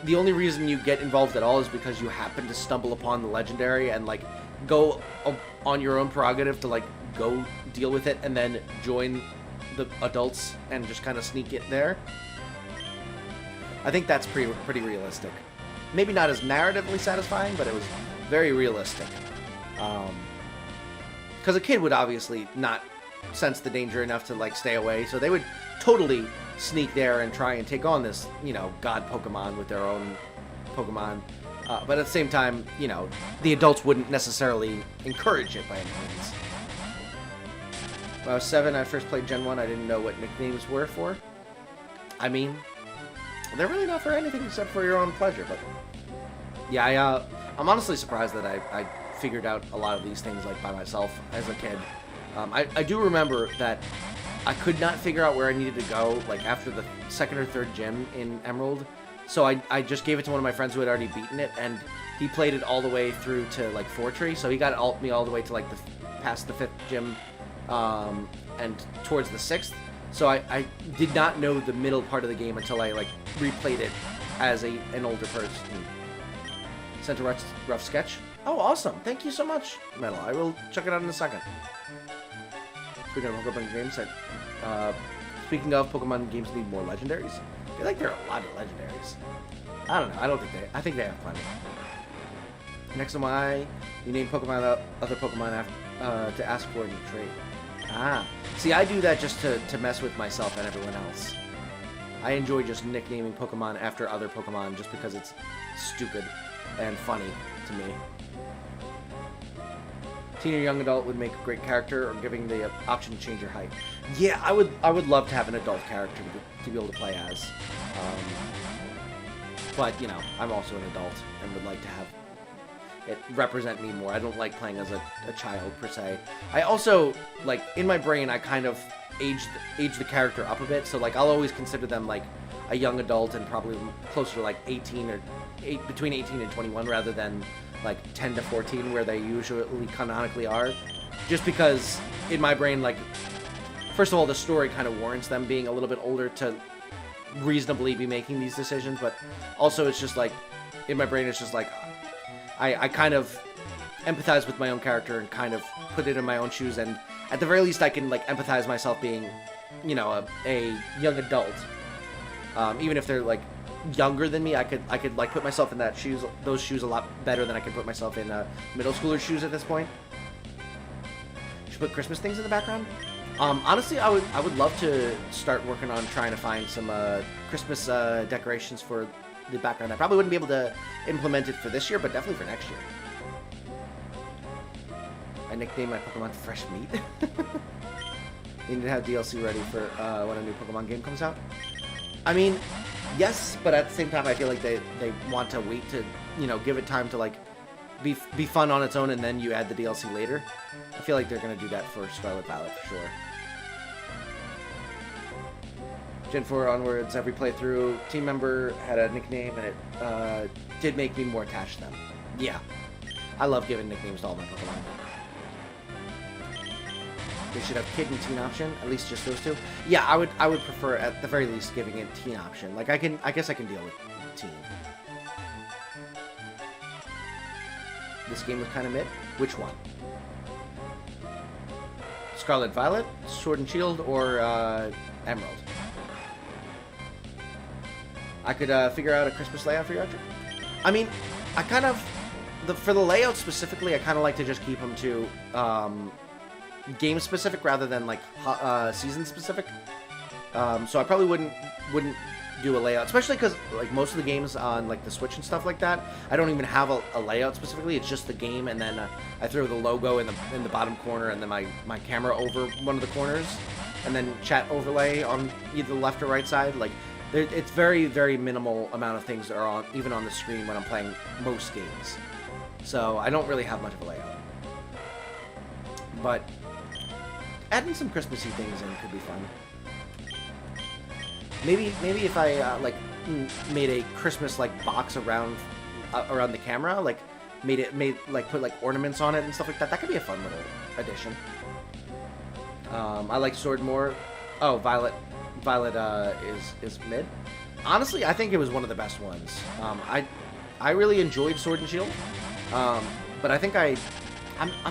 the only reason you get involved at all is because you happen to stumble upon the legendary and like go on your own prerogative to like go deal with it and then join the adults and just kind of sneak it there. I think that's pretty realistic. Maybe not as narratively satisfying, but it was very realistic. Because a kid would obviously not sense the danger enough to like stay away, so they would totally sneak there and try and take on this, you know, god Pokemon with their own Pokemon. But at the same time, you know, the adults wouldn't necessarily encourage it by any means. When I was 7, I first played Gen 1. I didn't know what nicknames were for. I mean, they're really not for anything except for your own pleasure. But yeah, I'm honestly surprised that I figured out a lot of these things like by myself as a kid. I do remember that I could not figure out where I needed to go like after the second or third gym in Emerald. So I just gave it to one of my friends who had already beaten it, and he played it all the way through to like Fortree. So he got me all the way to like past the 5th gym and towards the 6th. So I did not know the middle part of the game until I like replayed it as an older person. Sent a rough sketch. Oh, awesome! Thank you so much, Metal. I will check it out in a second. Speaking of Pokemon games, speaking of Pokemon games need more legendaries. I feel like there are a lot of legendaries. I don't know. I think they have plenty. Next on my, you name Pokemon other Pokemon to ask for in your trade. Ah, see, I do that just to mess with myself and everyone else. I enjoy just nicknaming Pokemon after other Pokemon just because it's stupid and funny to me. Teen or young adult would make a great character, or giving the option to change your height. Yeah, I would love to have an adult character to be able to play as. But, you know, I'm also an adult and would like to have it represent me more. I don't like playing as a child, per se. I also, like, in my brain, I kind of age the character up a bit, so, like, I'll always consider them, like, a young adult and probably closer to, like, 18 or between 18 and 21 rather than, like, 10 to 14 where they usually canonically are. Just because, in my brain, like, first of all, the story kind of warrants them being a little bit older to reasonably be making these decisions, but also it's just, like, in my brain, it's just, like, I kind of empathize with my own character and kind of put it in my own shoes, and at the very least I can, like, empathize myself being, you know, a young adult. Even if they're, like, younger than me, I could like put myself in those shoes a lot better than I could put myself in middle schooler's shoes at this point. Should put Christmas things in the background. Honestly, I would love to start working on trying to find some Christmas decorations for the background. I probably wouldn't be able to implement it for this year, but definitely for next year. I nicknamed my Pokemon Fresh Meat. You need to have DLC ready for when a new Pokemon game comes out. I mean, yes, but at the same time, I feel like they want to wait to, you know, give it time to, like, be fun on its own, and then you add the DLC later. I feel like they're going to do that for Scarlet Violet for sure. Gen 4 onwards, every playthrough, team member had a nickname, and it did make me more attached to them. Yeah. I love giving nicknames to all my Pokemon. They should have kid and teen option, at least just those two. Yeah, I would prefer at the very least giving it teen option. Like, I guess I can deal with teen. This game was kind of mid. Which one? Scarlet Violet, Sword and Shield, or Emerald? I could figure out a Christmas layout for you, Ectric. I mean, I kind of, for the layout specifically, I kind of like to just keep them to game specific rather than, like, season specific. So I probably wouldn't do a layout, especially because, like, most of the games on, like, the Switch and stuff like that, I don't even have a layout specifically. It's just the game, and then I throw the logo in the bottom corner, and then my camera over one of the corners, and then chat overlay on either the left or right side. Like, it's very, very minimal amount of things that are on, even on the screen when I'm playing most games. So I don't really have much of a layout. But adding some Christmassy things in could be fun. Maybe if I like made a Christmas, like, box around the camera, like put, like, ornaments on it and stuff like that. That could be a fun little addition. I like Sword more. Oh, Violet is mid. Honestly, I think it was one of the best ones. I really enjoyed Sword and Shield, but I think I'm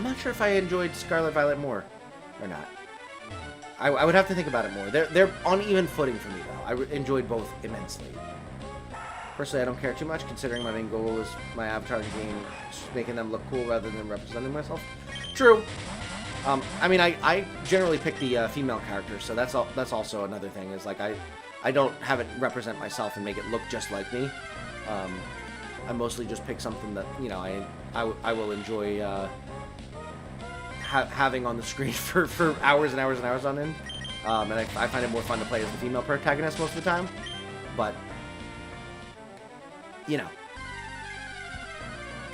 not sure if I enjoyed Scarlet Violet more or not. I would have to think about it more. They're on even footing for me, though. I enjoyed both immensely. Personally, I don't care too much, considering my main goal is my avatar in game, just making them look cool rather than representing myself. True. I mean, I generally pick the female character, so that's also another thing. Is, like, I don't have it represent myself and make it look just like me. I mostly just pick something that, you know, I will enjoy having on the screen for hours and hours and hours on end. And I find it more fun to play as the female protagonist most of the time. But, you know,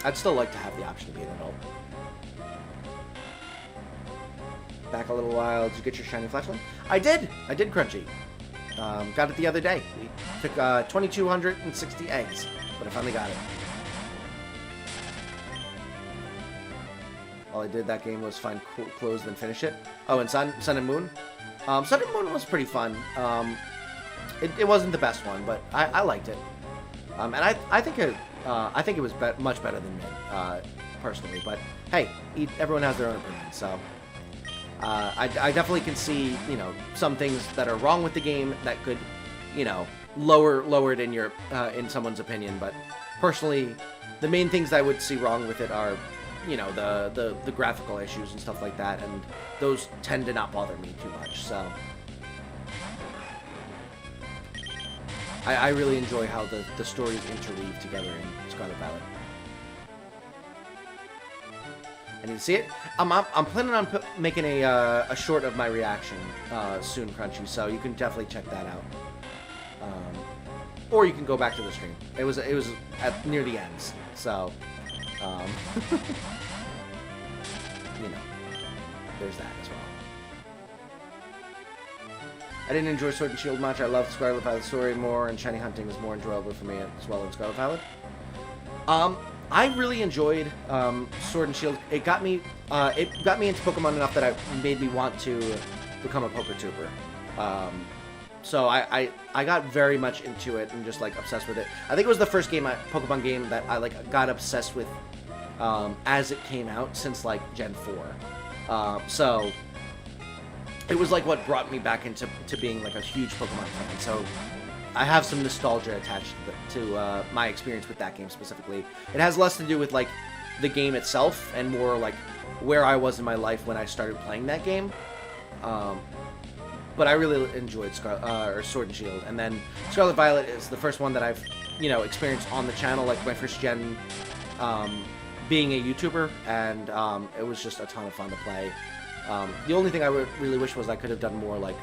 I'd still like to have the option to be an adult. Back a little while. Did you get your shiny flatline? I did, Crunchy. Got it the other day. We took 2,260 eggs, but I finally got it. All I did that game was find clothes and finish it. Oh, and Sun and Moon. Sun and Moon was pretty fun. It wasn't the best one, but I liked it. And I think it was much better than mid, personally. But hey, everyone has their own opinion, so. I definitely can see, you know, some things that are wrong with the game that could, you know, lower it in your in someone's opinion. But personally, the main things I would see wrong with it are, you know, the graphical issues and stuff like that, and those tend to not bother me too much. So I really enjoy how the stories interweave together in Scarlet Violet. I need to see it. I'm planning on making a short of my reaction soon, Crunchy. So you can definitely check that out. Or you can go back to the stream. It was at near the ends. So Um, you know, there's that as well. I didn't enjoy Sword and Shield much. I loved Scarlet Violet's story more, and Shiny Hunting is more enjoyable for me as well in Scarlet Violet. I really enjoyed Sword and Shield. It got me into Pokemon enough that it made me want to become a PokeTuber. So I got very much into it and just like obsessed with it. I think it was the first Pokemon game that I like got obsessed with as it came out since like Gen 4. So it was like what brought me back into being like a huge Pokemon fan. So I have some nostalgia attached to my experience with that game specifically. It has less to do with like the game itself and more like where I was in my life when I started playing that game. But I really enjoyed Sword and Shield, and then Scarlet Violet is the first one that I've experienced on the channel, like my first gen being a YouTuber, and it was just a ton of fun to play. The only thing I really wish was I could have done more like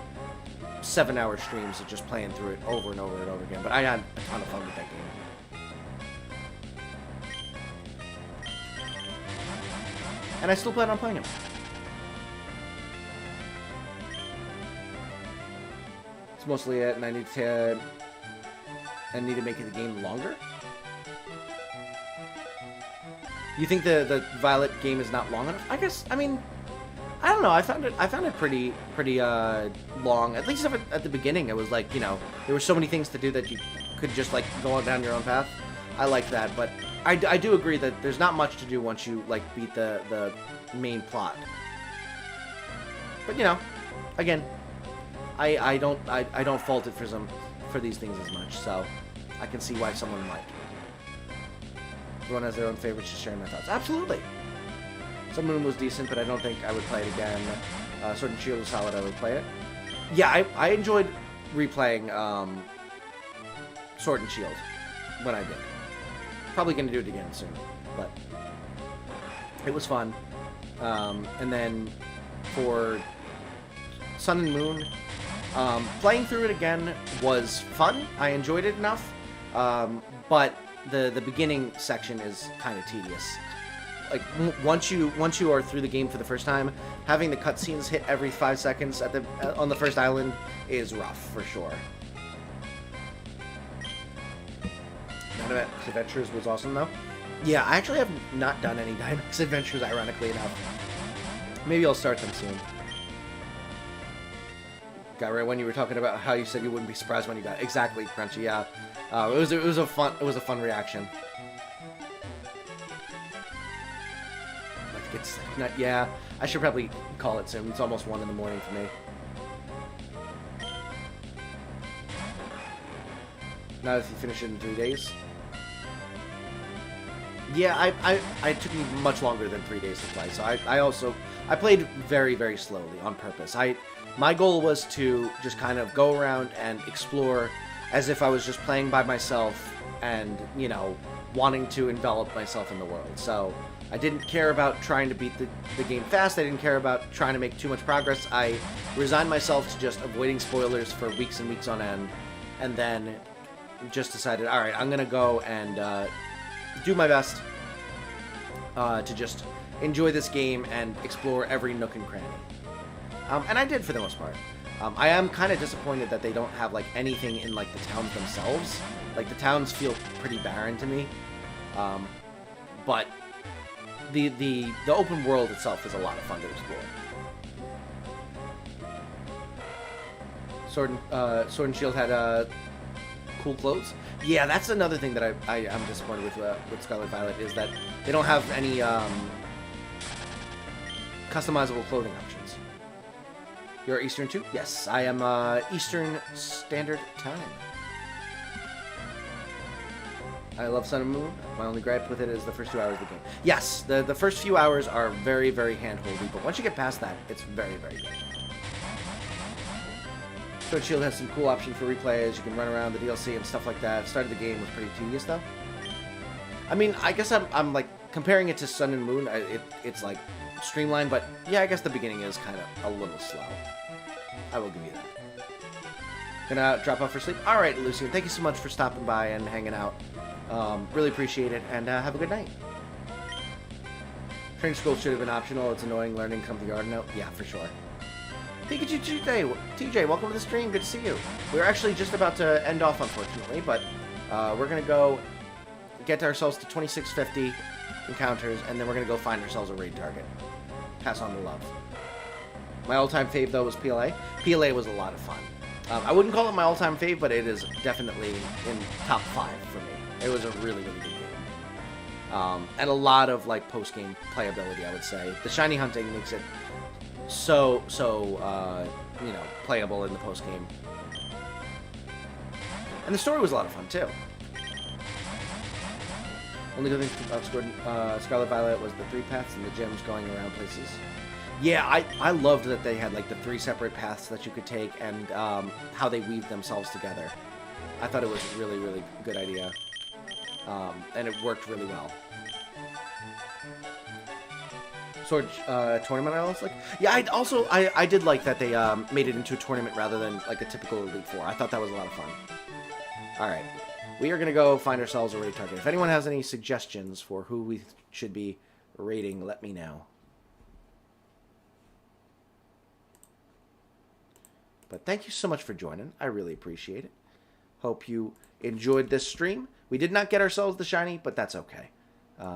7-hour streams of just playing through it over and over and over again, but I had a ton of fun with that game. And I still plan on playing it. It's mostly it, and I need to make the game longer. You think the Violet game is not long enough? I guess. I mean, I don't know. I found it pretty long. At least at the beginning, it was like there were so many things to do that you could just like go on down your own path. I like that, but I do agree that there's not much to do once you like beat the main plot. But again, I don't fault it for these things as much, so I can see why someone might. Everyone has their own favorites, just sharing my thoughts. Absolutely. Sun Moon was decent, but I don't think I would play it again. Sword and Shield was solid, I would play it. Yeah, I enjoyed replaying Sword and Shield when I did. Probably going to do it again soon, but it was fun. And then for Sun and Moon, playing through it again was fun. I enjoyed it enough, but the beginning section is kind of tedious. Like once you are through the game for the first time, having the cutscenes hit every 5 seconds on the first island is rough for sure. Dynamax Adventures was awesome though. Yeah, I actually have not done any Dynamax Adventures, ironically enough. Maybe I'll start them soon. Got right when you were talking about how you said you wouldn't be surprised when you got exactly Crunchy. Yeah, it was a fun reaction. Yeah, I should probably call it soon. It's almost 1 in the morning for me. Not if you finish it in 3 days. Yeah, it took me much longer than 3 days to play. So I played very, very slowly on purpose. My goal was to just kind of go around and explore as if I was just playing by myself and, wanting to envelop myself in the world. So I didn't care about trying to beat the game fast. I didn't care about trying to make too much progress. I resigned myself to just avoiding spoilers for weeks and weeks on end, and then just decided, all right, I'm going to go and do my best to just enjoy this game and explore every nook and cranny. And I did for the most part. I am kind of disappointed that they don't have like anything in like the towns themselves. Like the towns feel pretty barren to me. But the open world itself is a lot of fun to explore. Sword and Shield had cool clothes. Yeah, that's another thing that I'm disappointed with Scarlet Violet is that they don't have any customizable clothing options. You're Eastern too? Yes, I am Eastern Standard Time. I love Sun and Moon. My only gripe with it is the first 2 hours of the game. Yes, the first few hours are very, very hand-holdy, but once you get past that, it's very, very good. Sword Shield has some cool options for replays. You can run around the DLC and stuff like that. Start of the game was pretty tedious, though. I mean, I guess I'm like, comparing it to Sun and Moon, it's like streamlined, but yeah, I guess the beginning is kind of a little slow. I will give you that. Gonna drop off for sleep. All right, Lucian, thank you so much for stopping by and hanging out. Really appreciate it, and have a good night. Training school should have been optional. It's annoying learning something you already know. Yeah, for sure. Pikachu TJ, welcome to the stream. Good to see you. We're actually just about to end off, unfortunately, but we're going to go get ourselves to 2650 encounters, and then we're going to go find ourselves a raid target. Pass on the love. My all-time fave, though, was PLA. PLA was a lot of fun. I wouldn't call it my all-time fave, but it is definitely in top 5 for me. It was a really, really good game. And a lot of, like, post-game playability, I would say. The shiny hunting makes it so, you know, playable in the post-game. And the story was a lot of fun, too. Only good thing about Scarlet Violet was the 3 paths and the gems going around places. Yeah, I loved that they had, like, the 3 separate paths that you could take and how they weaved themselves together. I thought it was a really, really good idea. And it worked really well. Sword tournament, I also like. Yeah, I did like that they made it into a tournament rather than, like, a typical Elite Four. I thought that was a lot of fun. Alright. We are going to go find ourselves a raid target. If anyone has any suggestions for who we should be raiding, let me know. But thank you so much for joining. I really appreciate it. Hope you enjoyed this stream. We did not get ourselves the shiny, but that's okay.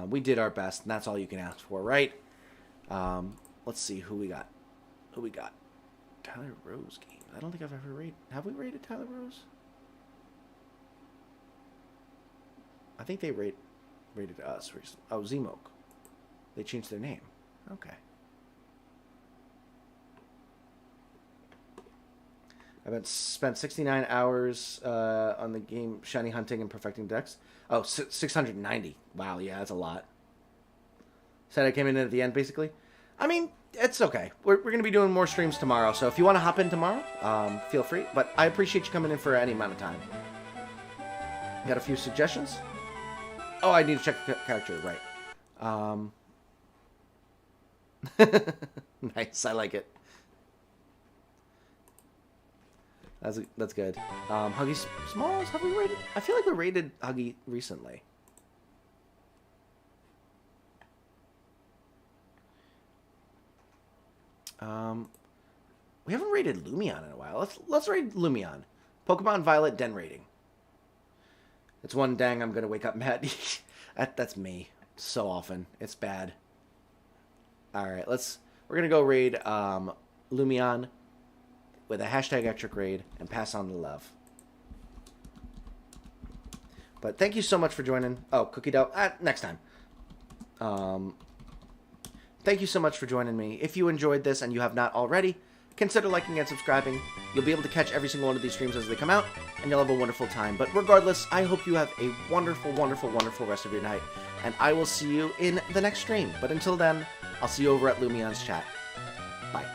We did our best, and that's all you can ask for, right? Let's see who we got. Who we got? Tyler Rose games. I don't think I've ever raided. Have we raided Tyler Rose? I think they raided us recently. Oh, Zemoke. They changed their name. Okay. I've spent 69 hours on the game Shiny Hunting and Perfecting Decks. Oh, 690. Wow, yeah, that's a lot. Said I came in at the end, basically. I mean, it's okay. We're going to be doing more streams tomorrow, so if you want to hop in tomorrow, feel free. But I appreciate you coming in for any amount of time. Got a few suggestions? Oh, I need to check the character, right. Nice, I like it. That's good. Huggy Smalls, have we rated? I feel like we rated Huggy recently. We haven't rated Lumion in a while. Let's raid Lumion. Pokemon Violet Den rating. It's one dang I'm gonna wake up mad. That's me. So often. It's bad. Alright, we're gonna go raid Lumion with a hashtag Ectric raid and pass on the love. But thank you so much for joining. Oh, Cookie Dough. Next time. Thank you so much for joining me. If you enjoyed this and you have not already, consider liking and subscribing. You'll be able to catch every single one of these streams as they come out, and you'll have a wonderful time. But regardless, I hope you have a wonderful, wonderful, wonderful rest of your night, and I will see you in the next stream. But until then, I'll see you over at Lumion's chat. Bye.